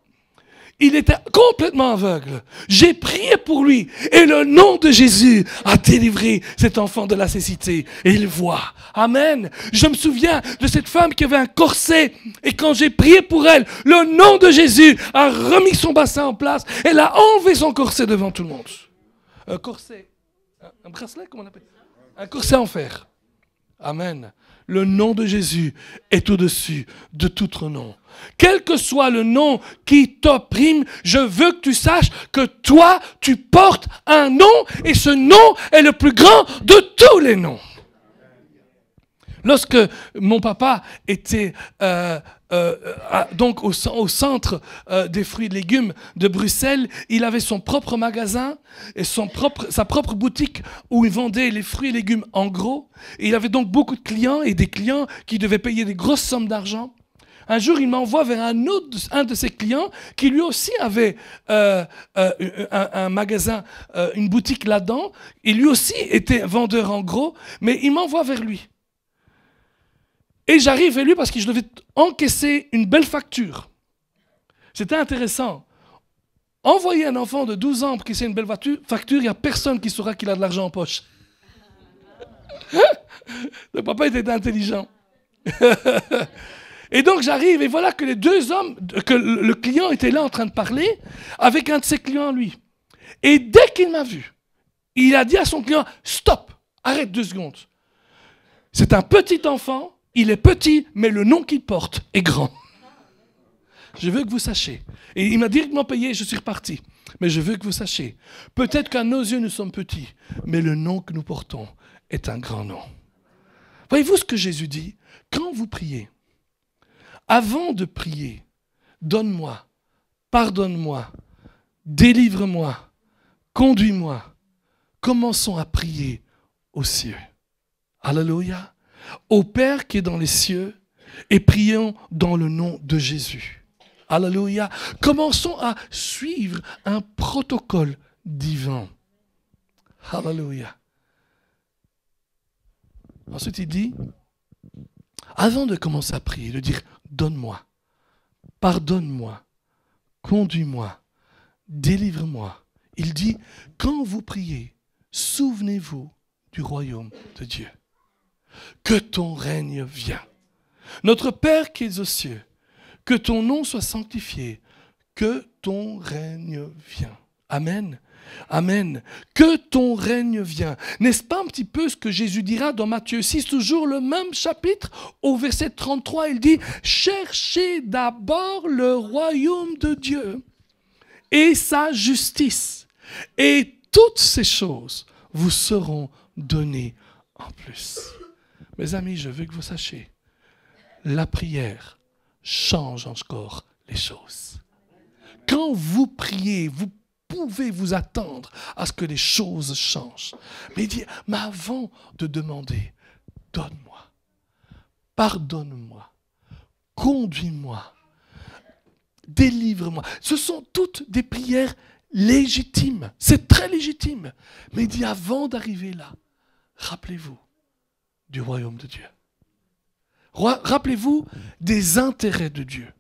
il était complètement aveugle. J'ai prié pour lui et le nom de Jésus a délivré cet enfant de la cécité et il voit. Amen. Je me souviens de cette femme qui avait un corset et quand j'ai prié pour elle, le nom de Jésus a remis son bassin en place. Elle a enlevé son corset devant tout le monde. Un corset, un bracelet, comment on appelle ça? Un corset en fer. Amen. Le nom de Jésus est au-dessus de tout autre nom. Quel que soit le nom qui t'opprime, je veux que tu saches que toi, tu portes un nom et ce nom est le plus grand de tous les noms. Lorsque mon papa était donc au centre des fruits et légumes de Bruxelles, il avait son propre magasin et sa propre boutique où il vendait les fruits et légumes en gros. Et il avait donc beaucoup de clients et des clients qui devaient payer des grosses sommes d'argent. Un jour, il m'envoie vers un de ses clients qui lui aussi avait un magasin, une boutique là-dedans. Il lui aussi était vendeur en gros, mais il m'envoie vers lui. Et j'arrive vers lui parce que je devais encaisser une belle facture. C'était intéressant. Envoyer un enfant de 12 ans pour encaisser une belle facture, il n'y a personne qui saura qu'il a de l'argent en poche. Le papa était intelligent. Et donc j'arrive et voilà que les deux hommes, que le client était là en train de parler avec un de ses clients lui. Et dès qu'il m'a vu, il a dit à son client, stop, arrête 2 secondes. C'est un petit enfant. Il est petit, mais le nom qu'il porte est grand. Je veux que vous sachiez. Et il m'a directement payé et je suis reparti. Mais je veux que vous sachiez. Peut-être qu'à nos yeux, nous sommes petits, mais le nom que nous portons est un grand nom. Voyez-vous ce que Jésus dit? Quand vous priez, avant de prier, donne-moi, pardonne-moi, délivre-moi, conduis-moi. Commençons à prier aux cieux. Alléluia. Au Père qui est dans les cieux et prions dans le nom de Jésus. Alléluia. Commençons à suivre un protocole divin. Alléluia. Ensuite, il dit, avant de commencer à prier, de dire, donne-moi, pardonne-moi, conduis-moi, délivre-moi. Il dit, quand vous priez, souvenez-vous du royaume de Dieu. Que ton règne vienne. Notre Père qui es aux cieux, que ton nom soit sanctifié, que ton règne vienne. Amen. Amen. Que ton règne vienne. N'est-ce pas un petit peu ce que Jésus dira dans Matthieu 6, toujours le même chapitre, au verset 33, il dit « Cherchez d'abord le royaume de Dieu et sa justice, et toutes ces choses vous seront données en plus. » Mes amis, je veux que vous sachiez, la prière change encore les choses. Quand vous priez, vous pouvez vous attendre à ce que les choses changent. Mais avant de demander, donne-moi, pardonne-moi, conduis-moi, délivre-moi. Ce sont toutes des prières légitimes. C'est très légitime. Mais avant d'arriver là, rappelez-vous du royaume de Dieu. Rappelez-vous des intérêts de Dieu.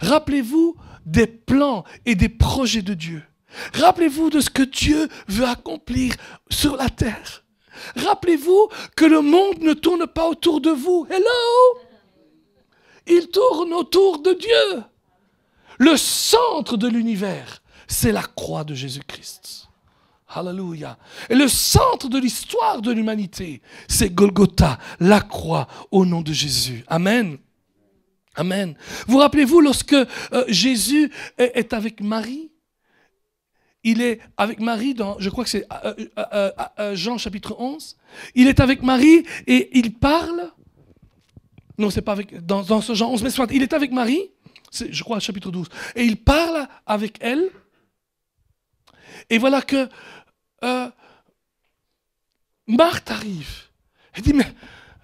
Rappelez-vous des plans et des projets de Dieu. Rappelez-vous de ce que Dieu veut accomplir sur la terre. Rappelez-vous que le monde ne tourne pas autour de vous. Hello! Il tourne autour de Dieu. Le centre de l'univers, c'est la croix de Jésus-Christ. Alléluia. Et le centre de l'histoire de l'humanité, c'est Golgotha, la croix au nom de Jésus. Amen. Amen. Vous rappelez-vous lorsque Jésus est avec Marie? Il est avec Marie dans, je crois que c'est Jean chapitre 11. Il est avec Marie et il parle. Non, c'est pas avec, dans ce Jean 11, mais soit, il est avec Marie, c'est, je crois chapitre 12. Et il parle avec elle. Et voilà que Marthe arrive. Elle dit, mais...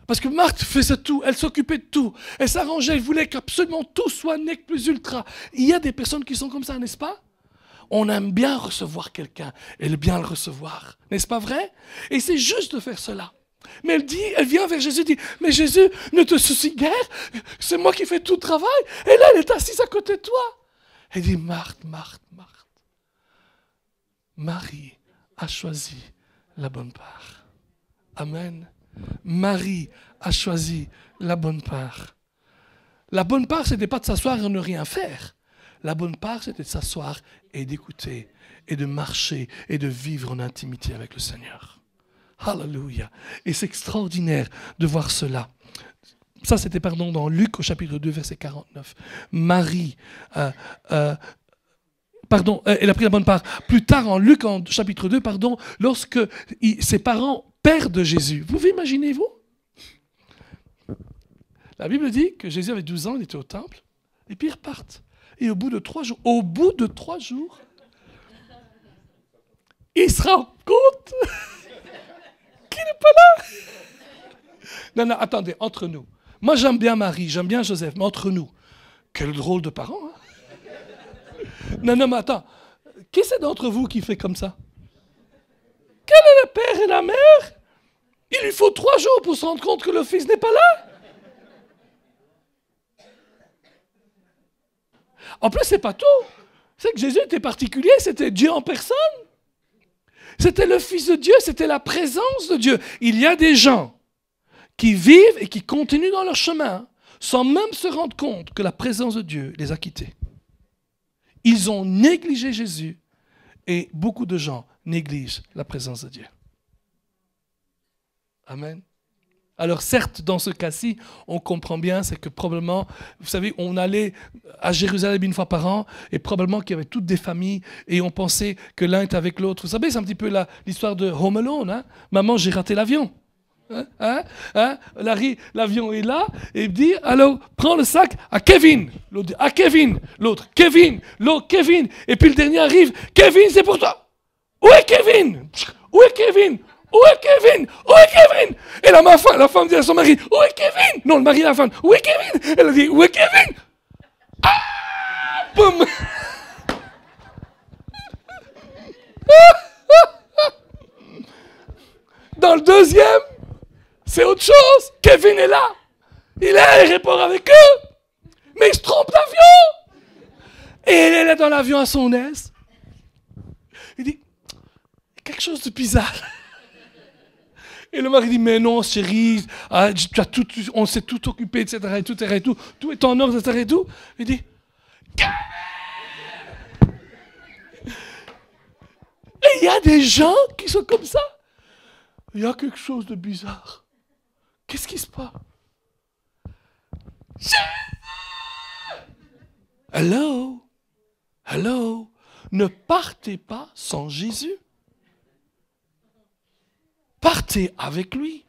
Parce que Marthe faisait tout, elle s'occupait de tout. Elle s'arrangeait, elle voulait qu'absolument tout soit nec plus ultra. Il y a des personnes qui sont comme ça, n'est-ce pas? On aime bien recevoir quelqu'un et bien le recevoir. N'est-ce pas vrai? Et c'est juste de faire cela. Mais elle vient vers Jésus et dit, mais Jésus, ne te soucie guère, c'est moi qui fais tout le travail. Et là, elle est assise à côté de toi. Elle dit, Marthe, Marthe, Marthe, Marie a choisi la bonne part. Amen. Marie a choisi la bonne part. La bonne part, ce n'était pas de s'asseoir et ne rien faire. La bonne part, c'était de s'asseoir et d'écouter et de marcher et de vivre en intimité avec le Seigneur. Alléluia. Et c'est extraordinaire de voir cela. Ça, c'était, dans Luc au chapitre 2, verset 49. Marie, elle a pris la bonne part. Plus tard, en Luc, en chapitre 2, lorsque ses parents perdent Jésus. Vous imaginez-vous? La Bible dit que Jésus avait 12 ans, il était au temple, et puis ils repartent. Et au bout de 3 jours, il se rend compte qu'il n'est pas là. Non, attendez, entre nous. Moi, j'aime bien Marie, j'aime bien Joseph, mais entre nous, quel drôle de parents. Hein? Non, mais attends. Qui c'est d'entre vous qui fait comme ça? Quel est le père et la mère? Il lui faut 3 jours pour se rendre compte que le fils n'est pas là. En plus, c'est pas tout. C'est que Jésus était particulier, c'était Dieu en personne. C'était le Fils de Dieu, c'était la présence de Dieu. Il y a des gens qui vivent et qui continuent dans leur chemin sans même se rendre compte que la présence de Dieu les a quittés. Ils ont négligé Jésus et beaucoup de gens négligent la présence de Dieu. Amen. Alors certes, dans ce cas-ci, on comprend bien, c'est que probablement, vous savez, on allait à Jérusalem une fois par an, et probablement qu'il y avait toutes des familles, et on pensait que l'un était avec l'autre. Vous savez, c'est un petit peu l'histoire de Home Alone. Hein? Maman, j'ai raté l'avion. L'avion est là, et il dit, alors, prends le sac à Kevin. L'autre dit, à Kevin. L'autre, Kevin. L'autre, Kevin. Et puis le dernier arrive, Kevin, c'est pour toi. Où est Kevin? Où est Kevin? Où est Kevin? Où est Kevin? Et la femme dit à son mari, où est Kevin? Non, le mari à la femme, où est Kevin? Elle a dit, où est Kevin? Ah! Boum! Dans le deuxième, c'est autre chose. Kevin est là. Il est à l'aéroport avec eux. Mais il se trompe d'avion. Et elle est dans l'avion à son aise. Il dit, quelque chose de bizarre. Et le mari dit, mais non, chérie, on s'est tout occupé, etc. Et tout, tout est en ordre, etc. Et tout. Il dit, il y a des gens qui sont comme ça. Il y a quelque chose de bizarre. Qu'est-ce qui se passe? Hello? Hello? Ne partez pas sans Jésus. Partez avec lui.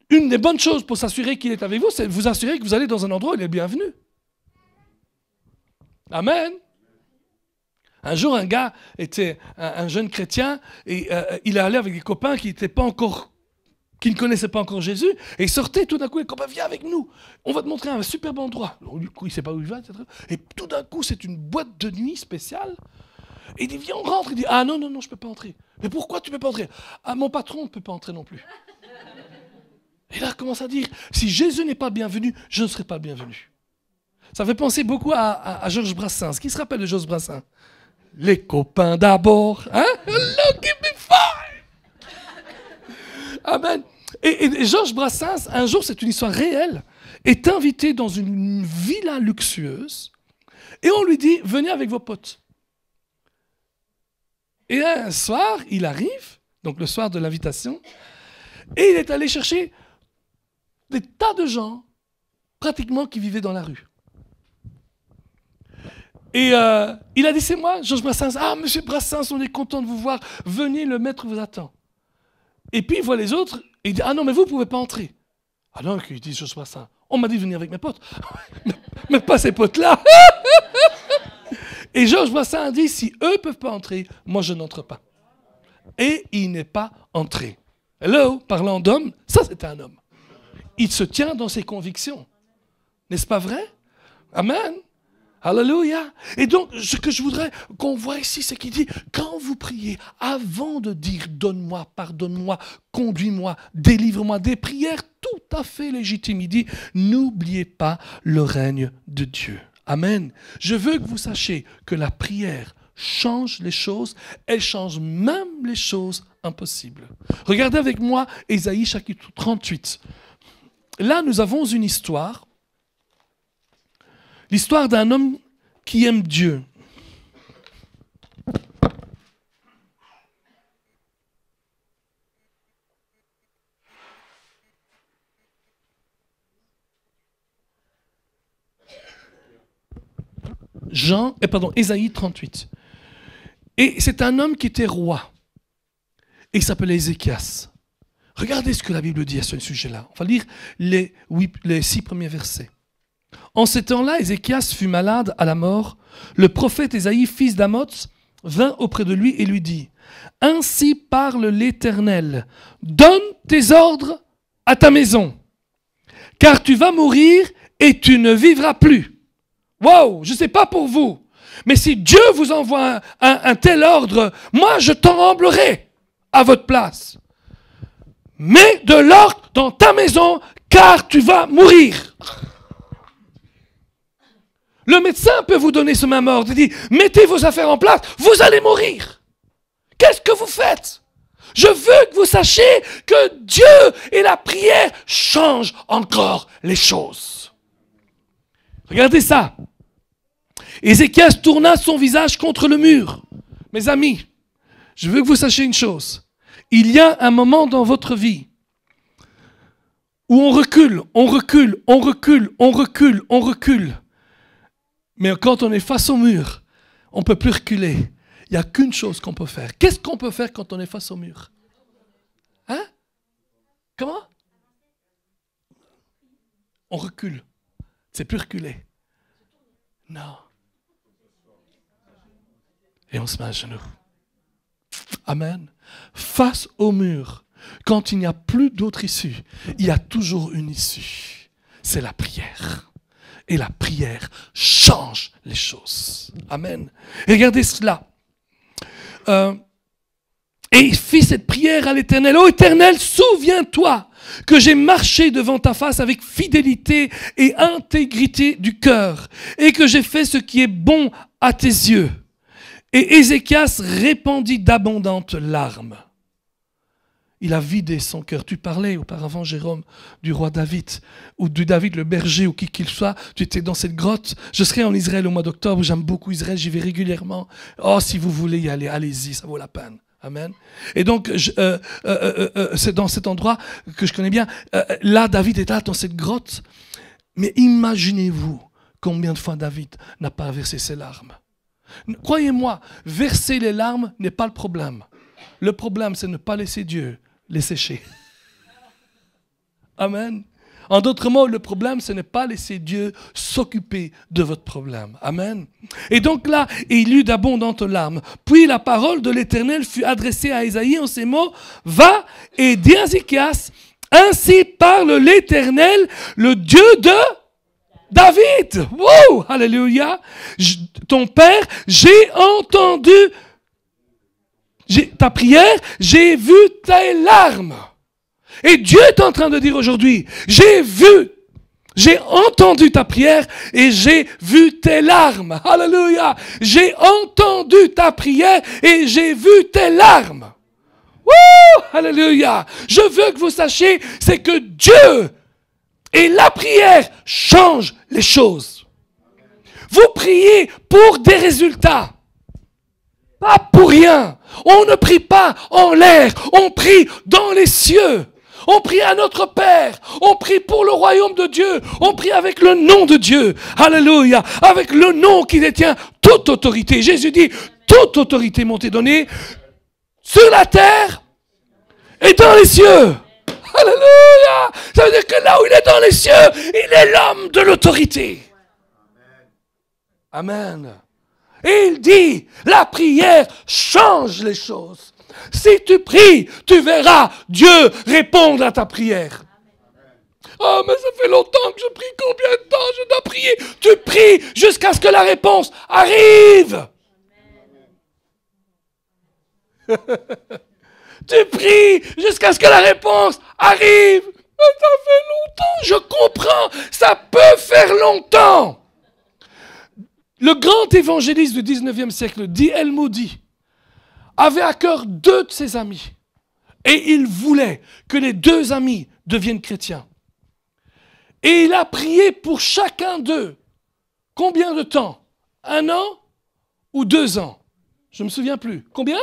Une des bonnes choses pour s'assurer qu'il est avec vous, c'est de vous assurer que vous allez dans un endroit où il est bienvenu. Amen. Un jour, un gars était un jeune chrétien et il est allé avec des copains qui ne connaissaient pas encore Jésus et il sortait tout d'un coup, les copains, viens avec nous, on va te montrer un superbe endroit. Alors, du coup, il ne sait pas où il va, etc. Et tout d'un coup, c'est une boîte de nuit spéciale. Et il dit, viens, on rentre. Il dit, ah non, je ne peux pas entrer. Mais pourquoi tu ne peux pas entrer? Ah, mon patron ne peut pas entrer non plus. Et là, il commence à dire, si Jésus n'est pas bienvenu, je ne serai pas bienvenu. Ça fait penser beaucoup à Georges Brassens. Qui se rappelle de Georges Brassens? Les copains d'abord. Hein? Look at me fine. Amen. Et Georges Brassens, un jour, c'est une histoire réelle, est invité dans une villa luxueuse et on lui dit, venez avec vos potes. Et un soir, il arrive, donc le soir de l'invitation, et il est allé chercher des tas de gens, pratiquement, qui vivaient dans la rue. Et il a dit, c'est moi, Georges Brassens. Ah, monsieur Brassens, on est content de vous voir. Venez, le maître vous attend. Et puis, il voit les autres, et il dit, ah non, mais vous ne pouvez pas entrer. Ah non, il dit Georges Brassens. On m'a dit de venir avec mes potes. Mais pas ces potes-là. Et Georges Brassens dit, si eux ne peuvent pas entrer, moi, je n'entre pas. Et il n'est pas entré. Hello, parlant d'homme, ça, c'est un homme. Il se tient dans ses convictions. N'est-ce pas vrai? Amen. Alléluia. Et donc, ce que je voudrais qu'on voit ici, c'est qu'il dit, quand vous priez, avant de dire, donne-moi, pardonne-moi, conduis-moi, délivre-moi, des prières tout à fait légitimes, il dit, n'oubliez pas le règne de Dieu. Amen. Je veux que vous sachiez que la prière change les choses, elle change même les choses impossibles. Regardez avec moi Ésaïe chapitre 38. Là, nous avons une histoire. L'histoire d'un homme qui aime Dieu. Ésaïe 38. Et c'est un homme qui était roi. Et il s'appelait Ézéchias. Regardez ce que la Bible dit à ce sujet-là. On va lire les 6 premiers versets. En ces temps-là, Ézéchias fut malade à la mort. Le prophète Ésaïe, fils d'Amoz, vint auprès de lui et lui dit, « Ainsi parle l'Éternel, donne tes ordres à ta maison, car tu vas mourir et tu ne vivras plus. » Wow, je ne sais pas pour vous, mais si Dieu vous envoie un tel ordre, moi je tremblerai à votre place. Mets de l'ordre dans ta maison, car tu vas mourir. Le médecin peut vous donner ce même ordre. Il dit, mettez vos affaires en place, vous allez mourir. Qu'est-ce que vous faites? Je veux que vous sachiez que Dieu et la prière changent encore les choses. Regardez ça. Ézéchias tourna son visage contre le mur. Mes amis, je veux que vous sachiez une chose. Il y a un moment dans votre vie où on recule, on recule, on recule, on recule, on recule. Mais quand on est face au mur, on ne peut plus reculer. Il n'y a qu'une chose qu'on peut faire. Qu'est-ce qu'on peut faire quand on est face au mur? Hein? Comment? On recule. C'est plus reculer. Non. Et on se met à genoux. Amen. Face au mur, quand il n'y a plus d'autre issue, il y a toujours une issue. C'est la prière. Et la prière change les choses. Amen. Et regardez cela. Et il fit cette prière à l'Éternel. Ô Éternel, souviens-toi que j'ai marché devant ta face avec fidélité et intégrité du cœur, et que j'ai fait ce qui est bon à tes yeux. Et Ézéchias répandit d'abondantes larmes. il a vidé son cœur. Tu parlais auparavant, Jérôme, du roi David, ou de David le berger, ou qui qu'il soit. Tu étais dans cette grotte. Je serai en Israël au mois d'octobre. J'aime beaucoup Israël, j'y vais régulièrement. Oh, si vous voulez y aller, allez-y, ça vaut la peine. Amen. Et donc, c'est dans cet endroit que je connais bien. Là, David est là, dans cette grotte. Mais imaginez-vous combien de fois David n'a pas versé ses larmes. Croyez-moi, verser les larmes n'est pas le problème. Le problème, c'est ne pas laisser Dieu les sécher. Amen. En d'autres mots, le problème, ce n'est pas laisser Dieu s'occuper de votre problème. Amen. Et donc là, il eut d'abondantes larmes. Puis la parole de l'Éternel fut adressée à Ésaïe en ces mots. Va et dis à Ézéchias, ainsi parle l'Éternel, le Dieu de David. Wow, alléluia. Ton père, j'ai entendu ta prière, j'ai vu tes larmes. Et Dieu est en train de dire aujourd'hui, j'ai entendu ta prière et j'ai vu tes larmes. Alléluia. J'ai entendu ta prière et j'ai vu tes larmes. Wouh, alléluia. Je veux que vous sachiez, c'est que Dieu et la prière changent les choses. Vous priez pour des résultats. Pas pour rien. On ne prie pas en l'air. On prie dans les cieux. On prie à notre Père. On prie pour le royaume de Dieu. On prie avec le nom de Dieu. Alléluia. Avec le nom qui détient toute autorité. Jésus dit, toute autorité m'ont été donnée sur la terre et dans les cieux. Alléluia. Ça veut dire que là où il est dans les cieux, il est l'homme de l'autorité. Amen. Et il dit, la prière change les choses. Si tu pries, tu verras Dieu répondre à ta prière. Oh, mais ça fait longtemps que je prie. Combien de temps je dois prier? Tu pries jusqu'à ce que la réponse arrive. Tu pries jusqu'à ce que la réponse arrive. Mais ça fait longtemps, je comprends. Ça peut faire longtemps. Le grand évangéliste du 19e siècle, D.L. Moody, avait à cœur 2 de ses amis. Et il voulait que les 2 amis deviennent chrétiens. Et il a prié pour chacun d'eux. Combien de temps? 1 an ou 2 ans? Je ne me souviens plus. Combien?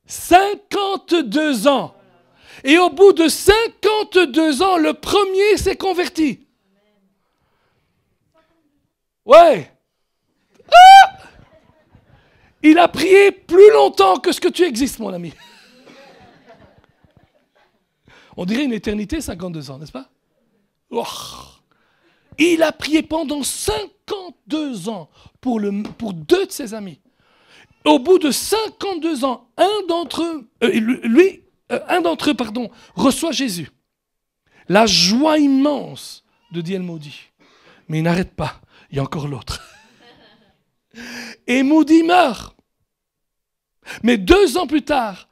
52 ans. Et au bout de 52 ans, le premier s'est converti. Ouais. Il a prié plus longtemps que ce que tu existes, mon ami. On dirait une éternité, 52 ans, n'est-ce pas? Oh. Il a prié pendant 52 ans pour 2 de ses amis. Au bout de 52 ans, un d'entre eux, reçoit Jésus. La joie immense de D.L. Moody. Mais il n'arrête pas. Il y a encore l'autre. Et Moody meurt. Mais 2 ans plus tard,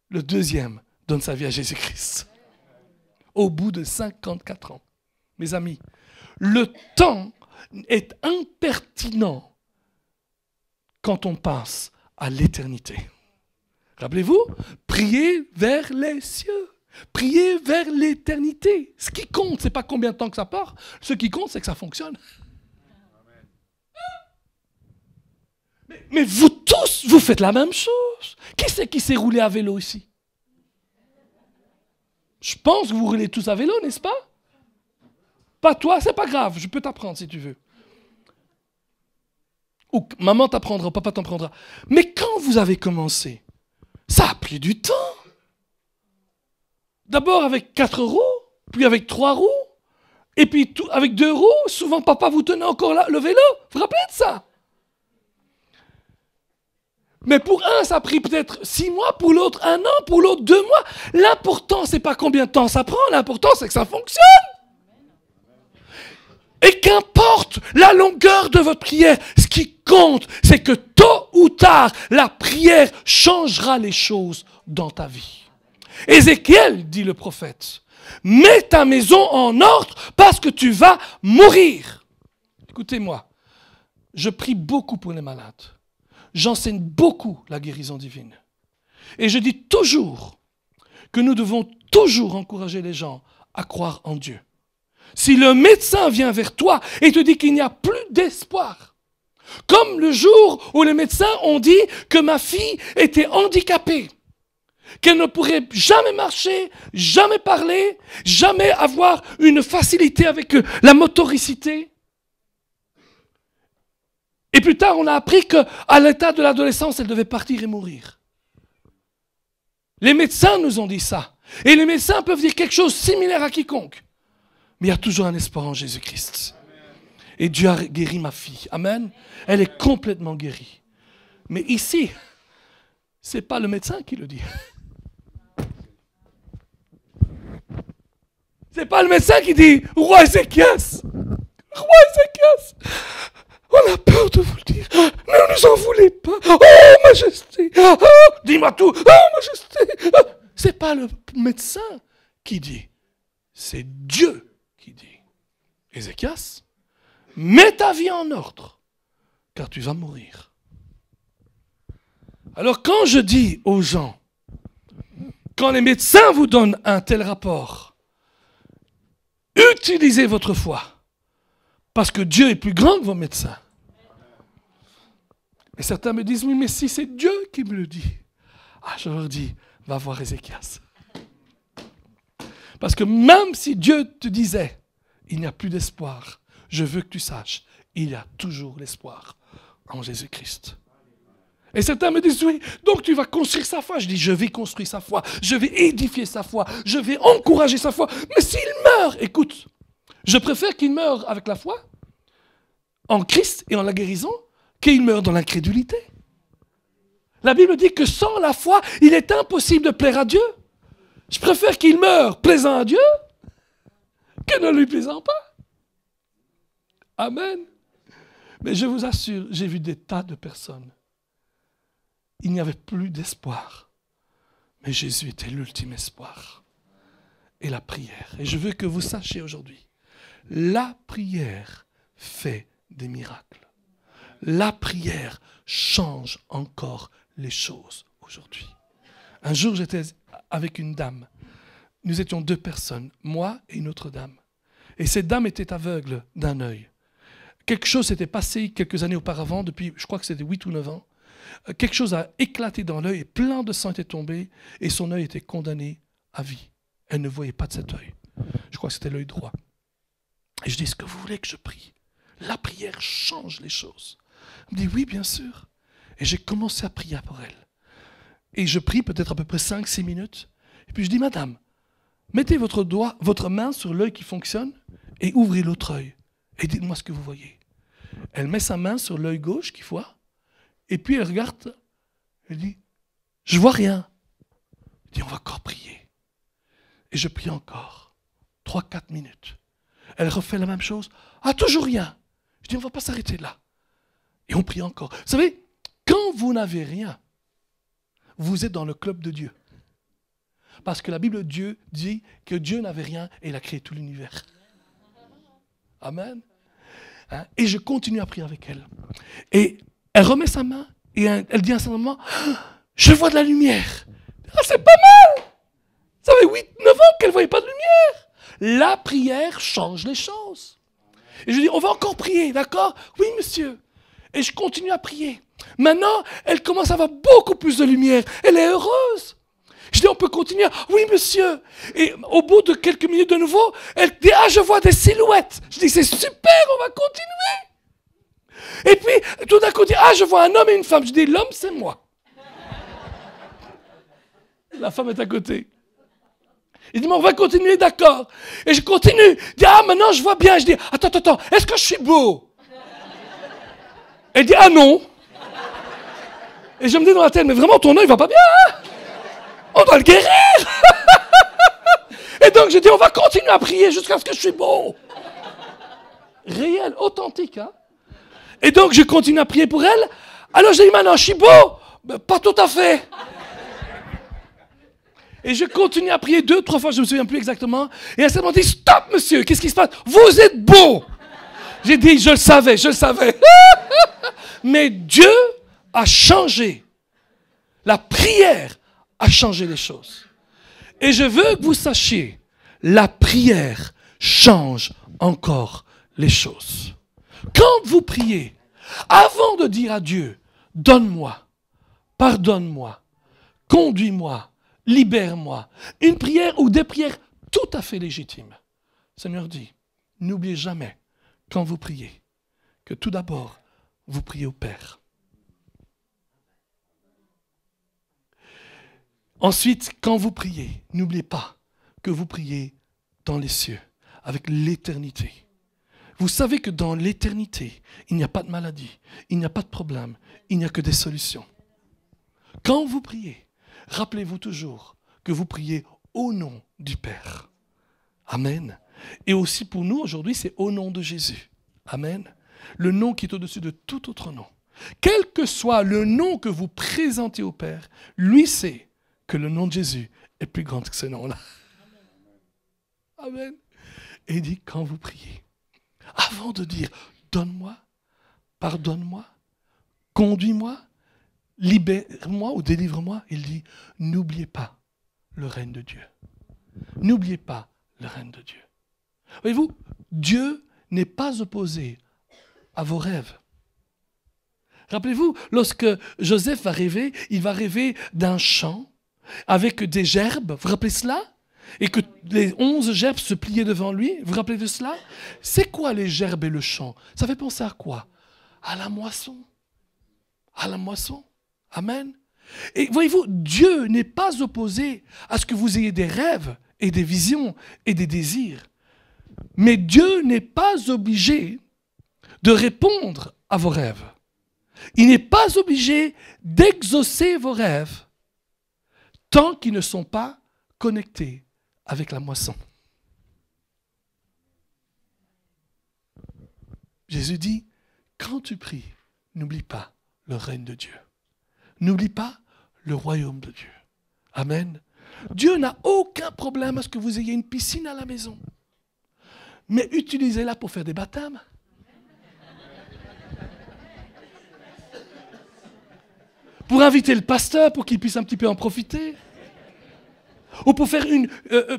le deuxième donne sa vie à Jésus-Christ. Au bout de 54 ans. Mes amis, le temps est impertinent quand on pense à l'éternité. Rappelez-vous, priez vers les cieux. Priez vers l'éternité. Ce qui compte, ce n'est pas combien de temps que ça part. Ce qui compte, c'est que ça fonctionne. Mais vous tous, vous faites la même chose. Qui c'est qui s'est roulé à vélo ici? Je pense que vous roulez tous à vélo, n'est-ce pas? Pas toi, c'est pas grave, je peux t'apprendre si tu veux. Ou maman t'apprendra, papa t'apprendra. Mais quand vous avez commencé, ça a pris du temps. D'abord avec 4 roues, puis avec 3 roues, et puis avec 2 roues. Souvent, papa vous tenait encore là, le vélo. Vous vous rappelez de ça? Mais pour un, ça a pris peut-être 6 mois, pour l'autre 1 an, pour l'autre 2 mois. L'important, c'est pas combien de temps ça prend, l'important, c'est que ça fonctionne. Et qu'importe la longueur de votre prière, ce qui compte, c'est que tôt ou tard, la prière changera les choses dans ta vie. Ézéchiel, dit le prophète, mets ta maison en ordre parce que tu vas mourir. Écoutez-moi, je prie beaucoup pour les malades. J'enseigne beaucoup la guérison divine. Et je dis toujours que nous devons toujours encourager les gens à croire en Dieu. Si le médecin vient vers toi et te dit qu'il n'y a plus d'espoir, comme le jour où les médecins ont dit que ma fille était handicapée, qu'elle ne pourrait jamais marcher, jamais parler, jamais avoir une facilité avec la motoricité. Et plus tard, on a appris qu'à l'état de l'adolescence, elle devait partir et mourir. Les médecins nous ont dit ça. Et les médecins peuvent dire quelque chose de similaire à quiconque. Mais il y a toujours un espoir en Jésus-Christ. Et Dieu a guéri ma fille. Amen. Elle est complètement guérie. Mais ici, ce n'est pas le médecin qui le dit. Ce n'est pas le médecin qui dit « Roi Ézéchias, roi Ézéchias, on a peur de vous le dire. Ne nous en voulez pas. Oh, majesté. Oh, dis-moi tout. Oh, majesté. Oh. » Ce n'est pas le médecin qui dit. C'est Dieu qui dit. Ézéchias, mets ta vie en ordre, car tu vas mourir. Alors quand je dis aux gens, quand les médecins vous donnent un tel rapport, utilisez votre foi, parce que Dieu est plus grand que vos médecins. Et certains me disent, oui, mais si c'est Dieu qui me le dit, je leur dis, va voir Ézéchias. Parce que même si Dieu te disait, il n'y a plus d'espoir, je veux que tu saches, il y a toujours l'espoir en Jésus-Christ. Et certains me disent, oui, donc tu vas construire sa foi. Je dis, je vais construire sa foi, je vais édifier sa foi, je vais encourager sa foi. Mais s'il meurt, écoute, je préfère qu'il meure avec la foi, en Christ et en la guérison, qu'il meure dans l'incrédulité. La Bible dit que sans la foi, il est impossible de plaire à Dieu. Je préfère qu'il meure plaisant à Dieu que ne lui plaisant pas. Amen. Mais je vous assure, j'ai vu des tas de personnes. Il n'y avait plus d'espoir. Mais Jésus était l'ultime espoir. Et la prière. Et je veux que vous sachiez aujourd'hui, la prière fait des miracles. La prière change encore les choses aujourd'hui. Un jour, j'étais avec une dame. Nous étions 2 personnes, moi et une autre dame. Et cette dame était aveugle d'un œil. Quelque chose s'était passé quelques années auparavant, depuis, je crois que c'était 8 ou 9 ans. Quelque chose a éclaté dans l'œil et plein de sang était tombé et son œil était condamné à vie. Elle ne voyait pas de cet œil. Je crois que c'était l'œil droit. Et je dis, est-ce que vous voulez que je prie? La prière change les choses. Elle me dit, oui, bien sûr. Et j'ai commencé à prier pour elle. Et je prie peut-être à peu près 5-6 minutes. Et puis je dis, madame, mettez votre main sur l'œil qui fonctionne et ouvrez l'autre œil. Et dites-moi ce que vous voyez. Elle met sa main sur l'œil gauche qui voit. Et puis elle regarde. Elle dit, je vois rien. Elle dit, on va encore prier. Et je prie encore. 3-4 minutes. Elle refait la même chose. Toujours rien. Je dis, on ne va pas s'arrêter là. Et on prie encore. Vous savez, quand vous n'avez rien, vous êtes dans le club de Dieu. Parce que la Bible Dieu dit que Dieu n'avait rien et il a créé tout l'univers. Amen. Et je continue à prier avec elle. Et elle remet sa main et elle dit à un certain moment, je vois de la lumière. C'est pas mal. Ça fait 8-9 ans qu'elle ne voyait pas de lumière. La prière change les choses. Et je dis, on va encore prier, d'accord? Oui, monsieur. Et je continue à prier. Maintenant, elle commence à avoir beaucoup plus de lumière. Elle est heureuse. Je dis, on peut continuer? Oui, monsieur. Et au bout de quelques minutes de nouveau, elle dit, je vois des silhouettes. Je dis, c'est super, on va continuer. Et puis, tout d'un coup, elle dit, je vois un homme et une femme. Je dis, l'homme, c'est moi. La femme est à côté. Il dit, mais on va continuer, d'accord. Et je continue. Il dit, maintenant, je vois bien. Je dis, attends, est-ce que je suis beau? Elle dit, non. Et je me dis dans la tête, mais vraiment, ton œil va pas bien, hein? On doit le guérir. Et donc, je dis, on va continuer à prier jusqu'à ce que je suis beau. Réel, authentique, hein? Et donc, je continue à prier pour elle. Alors, je dis, maintenant, je suis beau? Ben, pas tout à fait. Et je continue à prier 2-3 fois, je ne me souviens plus exactement. Et elle m'a dit, stop, monsieur, qu'est-ce qui se passe? Vous êtes beau. J'ai dit, je le savais. Mais Dieu a changé. La prière à changer les choses. Et je veux que vous sachiez, la prière change encore les choses. Quand vous priez, avant de dire à Dieu, donne-moi, pardonne-moi, conduis-moi, libère-moi, une prière ou des prières tout à fait légitimes, le Seigneur dit, n'oubliez jamais, quand vous priez, que tout d'abord, vous priez au Père. Ensuite, quand vous priez, n'oubliez pas que vous priez dans les cieux, avec l'éternité. Vous savez que dans l'éternité, il n'y a pas de maladie, il n'y a pas de problème, il n'y a que des solutions. Quand vous priez, rappelez-vous toujours que vous priez au nom du Père. Amen. Et aussi pour nous, aujourd'hui, c'est au nom de Jésus. Amen. Le nom qui est au-dessus de tout autre nom. Quel que soit le nom que vous présentez au Père, lui sait que le nom de Jésus est plus grand que ce nom-là. Amen. Et il dit, quand vous priez, avant de dire, donne-moi, pardonne-moi, conduis-moi, libère-moi ou délivre-moi, il dit, n'oubliez pas le règne de Dieu. N'oubliez pas le règne de Dieu. Voyez-vous, Dieu n'est pas opposé à vos rêves. Rappelez-vous, lorsque Joseph va rêver, il va rêver d'un champ avec des gerbes. Vous vous rappelez cela? Et que les 11 gerbes se pliaient devant lui. Vous vous rappelez de cela? C'est quoi les gerbes et le champ? Ça fait penser à quoi? À la moisson. À la moisson. Amen. Et voyez-vous, Dieu n'est pas opposé à ce que vous ayez des rêves et des visions et des désirs. Mais Dieu n'est pas obligé de répondre à vos rêves. Il n'est pas obligé d'exaucer vos rêves tant qu'ils ne sont pas connectés avec la moisson. Jésus dit, quand tu pries, n'oublie pas le règne de Dieu. N'oublie pas le royaume de Dieu. Amen. Dieu n'a aucun problème à ce que vous ayez une piscine à la maison. Mais utilisez-la pour faire des baptêmes. Pour inviter le pasteur pour qu'il puisse un petit peu en profiter. Ou pour faire une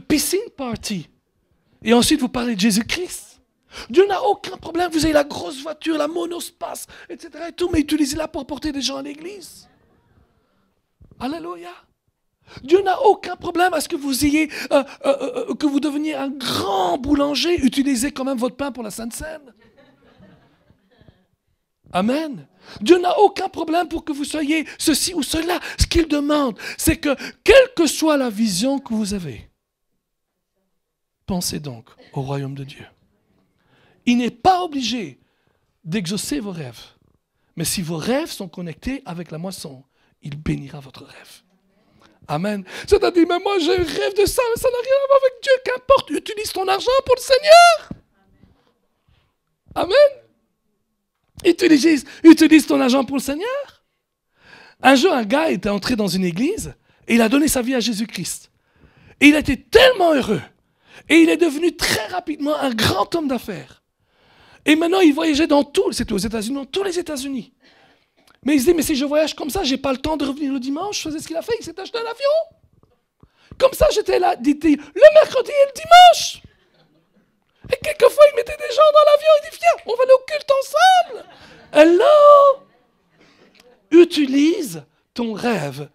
piscine party. Et ensuite vous parlez de Jésus-Christ. Dieu n'a aucun problème. Vous avez la grosse voiture, la monospace, etc. Et tout, mais utilisez-la pour porter des gens à l'église. Alléluia. Dieu n'a aucun problème à ce que vous ayez, que vous deveniez un grand boulanger. Utilisez quand même votre pain pour la Sainte Seine. Amen. Dieu n'a aucun problème pour que vous soyez ceci ou cela. Ce qu'il demande, c'est que, quelle que soit la vision que vous avez, pensez donc au royaume de Dieu. Il n'est pas obligé d'exaucer vos rêves. Mais si vos rêves sont connectés avec la moisson, il bénira votre rêve. Amen. C'est-à-dire, mais moi je rêve de ça, mais ça n'a rien à voir avec Dieu. Qu'importe, utilise ton argent pour le Seigneur. Amen. Utilise ton argent pour le Seigneur. Un jour, un gars était entré dans une église et il a donné sa vie à Jésus-Christ. Et il a été tellement heureux. Et il est devenu très rapidement un grand homme d'affaires. Et maintenant, il voyageait dans tout, c'était aux États-Unis, dans tous les États-Unis. Mais il se dit, mais si je voyage comme ça, je n'ai pas le temps de revenir le dimanche. Je faisais ce qu'il a fait, il s'est acheté un avion. Comme ça, j'étais là, dit-il, le mercredi et le dimanche. Et quelquefois, il mettait des gens dans l'avion, il dit, viens, on va aller au culte ensemble. Hello! Utilise ton rêve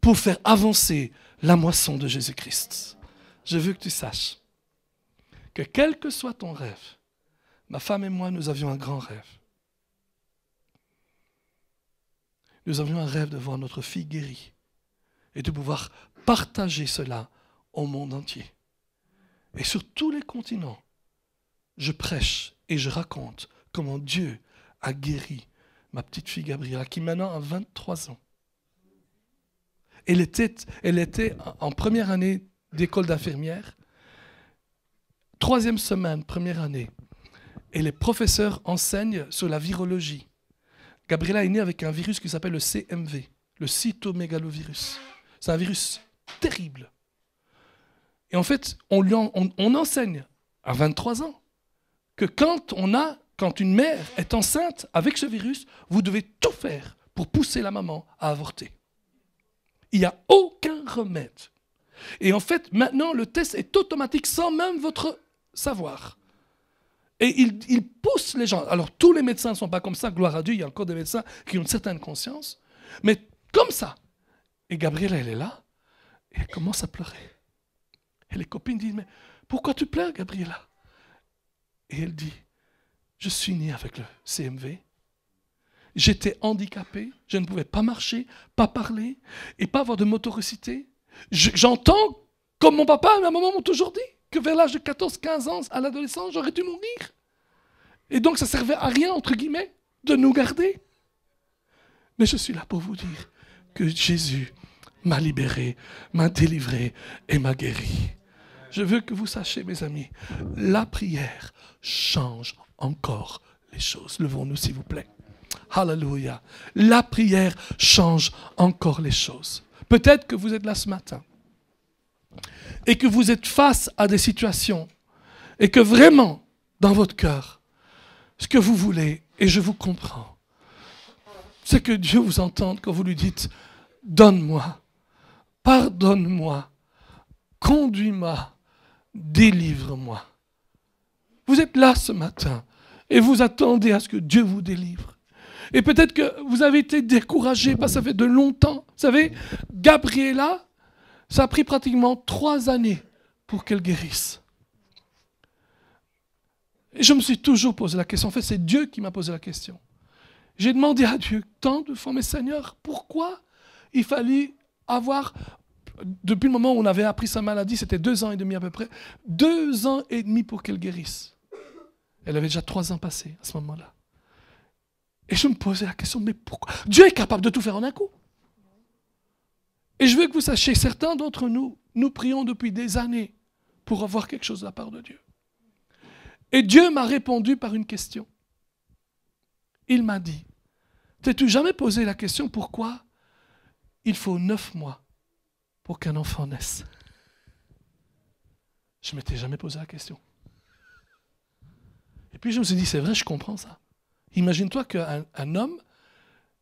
pour faire avancer la moisson de Jésus-Christ. Je veux que tu saches que quel que soit ton rêve, ma femme et moi, nous avions un grand rêve. Nous avions un rêve de voir notre fille guérie et de pouvoir partager cela au monde entier. Et sur tous les continents, je prêche et je raconte comment Dieu a guéri ma petite fille Gabriela, qui maintenant a 23 ans. Elle était en première année d'école d'infirmière, 3e semaine, première année, et les professeurs enseignent sur la virologie. Gabriela est née avec un virus qui s'appelle le CMV, le cytomégalovirus. C'est un virus terrible. Et en fait, on enseigne à 23 ans que quand une mère est enceinte avec ce virus, vous devez tout faire pour pousser la maman à avorter. Il n'y a aucun remède. Et en fait, maintenant, le test est automatique sans même votre savoir. Et il pousse les gens. Alors, tous les médecins ne sont pas comme ça, gloire à Dieu, il y a encore des médecins qui ont une certaine conscience. Mais comme ça. Et Gabriela, elle est là, et elle commence à pleurer. Et les copines disent, mais pourquoi tu pleures, Gabriela? Et elle dit, je suis née avec le CMV. J'étais handicapée, je ne pouvais pas marcher, pas parler, et pas avoir de motoricité. J'entends, comme mon papa et ma maman m'ont toujours dit, que vers l'âge de 14-15 ans, à l'adolescence, j'aurais dû mourir. Et donc, ça ne servait à rien, entre guillemets, de nous garder. Mais je suis là pour vous dire que Jésus m'a libéré, m'a délivré et m'a guéri. Je veux que vous sachiez, mes amis, la prière change encore les choses. Levons-nous, s'il vous plaît. Alléluia. La prière change encore les choses. Peut-être que vous êtes là ce matin et que vous êtes face à des situations et que vraiment, dans votre cœur, ce que vous voulez, et je vous comprends, c'est que Dieu vous entende quand vous lui dites « Donne-moi, pardonne-moi, conduis-moi, délivre-moi ». Vous êtes là ce matin et vous attendez à ce que Dieu vous délivre. Et peut-être que vous avez été découragé parce que ça fait de longtemps. Vous savez, Gabriela, ça a pris pratiquement 3 années pour qu'elle guérisse. Et je me suis toujours posé la question. En fait, c'est Dieu qui m'a posé la question. J'ai demandé à Dieu tant de fois, mais Seigneur, pourquoi il fallait avoir, depuis le moment où on avait appris sa maladie, c'était 2 ans et demi à peu près, 2 ans et demi pour qu'elle guérisse. Elle avait déjà 3 ans passés à ce moment-là. Et je me posais la question, mais pourquoi? Dieu est capable de tout faire en un coup. Et je veux que vous sachiez, certains d'entre nous, nous prions depuis des années pour avoir quelque chose de la part de Dieu. Et Dieu m'a répondu par une question. Il m'a dit, t'es-tu jamais posé la question pourquoi il faut 9 mois pour qu'un enfant naisse? Je ne m'étais jamais posé la question. Et puis je me suis dit, c'est vrai, je comprends ça. Imagine-toi qu'un homme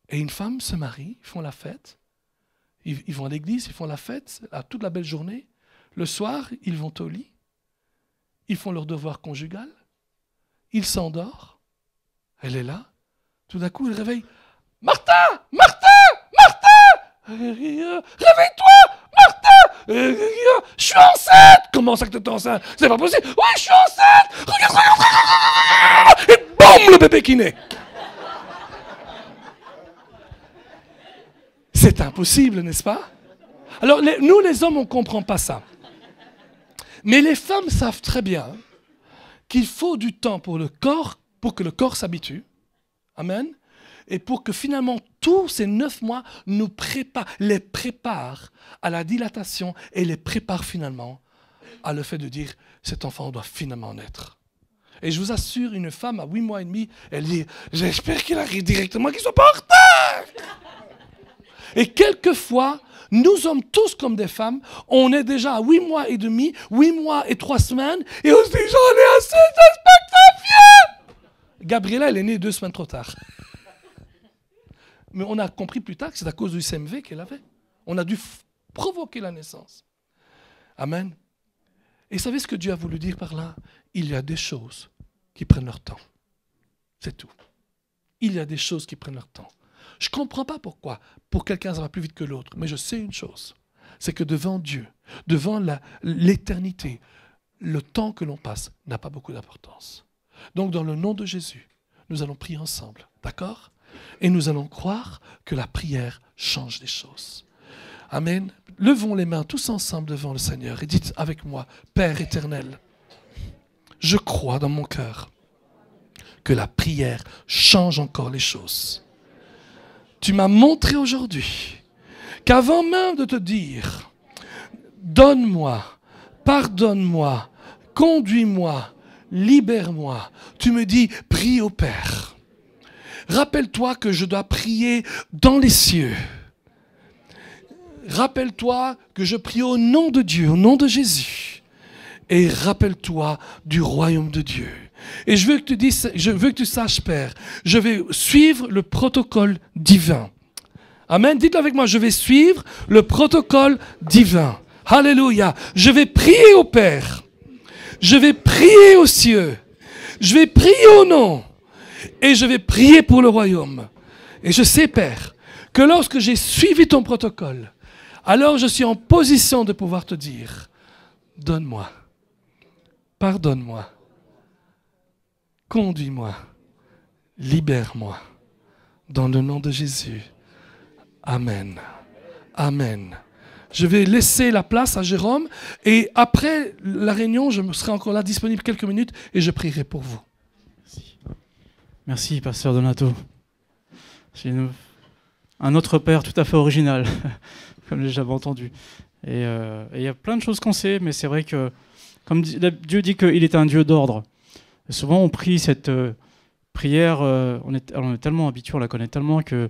et une femme se marient, ils font la fête, ils vont à l'église, ils font la fête, toute la belle journée. Le soir, ils vont au lit, ils font leur devoir conjugal, ils s'endorment, elle est là, tout d'un coup, il réveille. Martha! Martha! Martha! Réveille-toi! Martha! Je suis enceinte! Comment ça que tu es enceinte? C'est pas possible! Oui, je suis enceinte! Regarde! Et boum, le bébé qui naît! C'est impossible, n'est-ce pas? Alors, nous, les hommes, on ne comprend pas ça. Mais les femmes savent très bien qu'il faut du temps pour le corps, pour que le corps s'habitue. Amen. Et pour que finalement, tous ces 9 mois les préparent à la dilatation et les préparent finalement à le fait de dire, cet enfant doit finalement naître. Et je vous assure, une femme à 8 mois et demi, elle dit, j'espère qu'il arrive directement, qu'il ne soit pas en retard. Et quelquefois, nous sommes tous comme des femmes, on est déjà à 8 mois et demi, 8 mois et 3 semaines, et on se dit, j'en ai assez d'expectative. Gabriela, elle est née 2 semaines trop tard. Mais on a compris plus tard que c'est à cause du CMV qu'elle avait. On a dû provoquer la naissance. Amen. Et savez ce que Dieu a voulu dire par là? Il y a des choses qui prennent leur temps. C'est tout. Il y a des choses qui prennent leur temps. Je ne comprends pas pourquoi. Pour quelqu'un, ça va plus vite que l'autre. Mais je sais une chose. C'est que devant Dieu, devant l'éternité, le temps que l'on passe n'a pas beaucoup d'importance. Donc, dans le nom de Jésus, nous allons prier ensemble. D'accord? Et nous allons croire que la prière change les choses. Amen. Levons les mains tous ensemble devant le Seigneur et dites avec moi, Père éternel, je crois dans mon cœur que la prière change encore les choses. Tu m'as montré aujourd'hui qu'avant même de te dire, donne-moi, pardonne-moi, conduis-moi, libère-moi, tu me dis, prie au Père. Rappelle-toi que je dois prier dans les cieux. Rappelle-toi que je prie au nom de Dieu, au nom de Jésus. Et rappelle-toi du royaume de Dieu. Et je veux que tu saches, Père, je vais suivre le protocole divin. Amen. Dites-le avec moi, je vais suivre le protocole divin. Alléluia. Je vais prier au Père. Je vais prier aux cieux. Je vais prier au nom. Et je vais prier pour le royaume. Et je sais, Père, que lorsque j'ai suivi ton protocole, alors je suis en position de pouvoir te dire, donne-moi, pardonne-moi, conduis-moi, libère-moi, dans le nom de Jésus. Amen. Amen. Je vais laisser la place à Jérôme et après la réunion, je serai encore là disponible quelques minutes et je prierai pour vous. Merci, pasteur Donato. C'est un autre père tout à fait original, comme j'ai jamais entendu. Et il y a plein de choses qu'on sait, mais c'est vrai que, comme Dieu dit qu'il est un Dieu d'ordre, souvent on prie cette prière, on est tellement habitué, on la connaît tellement que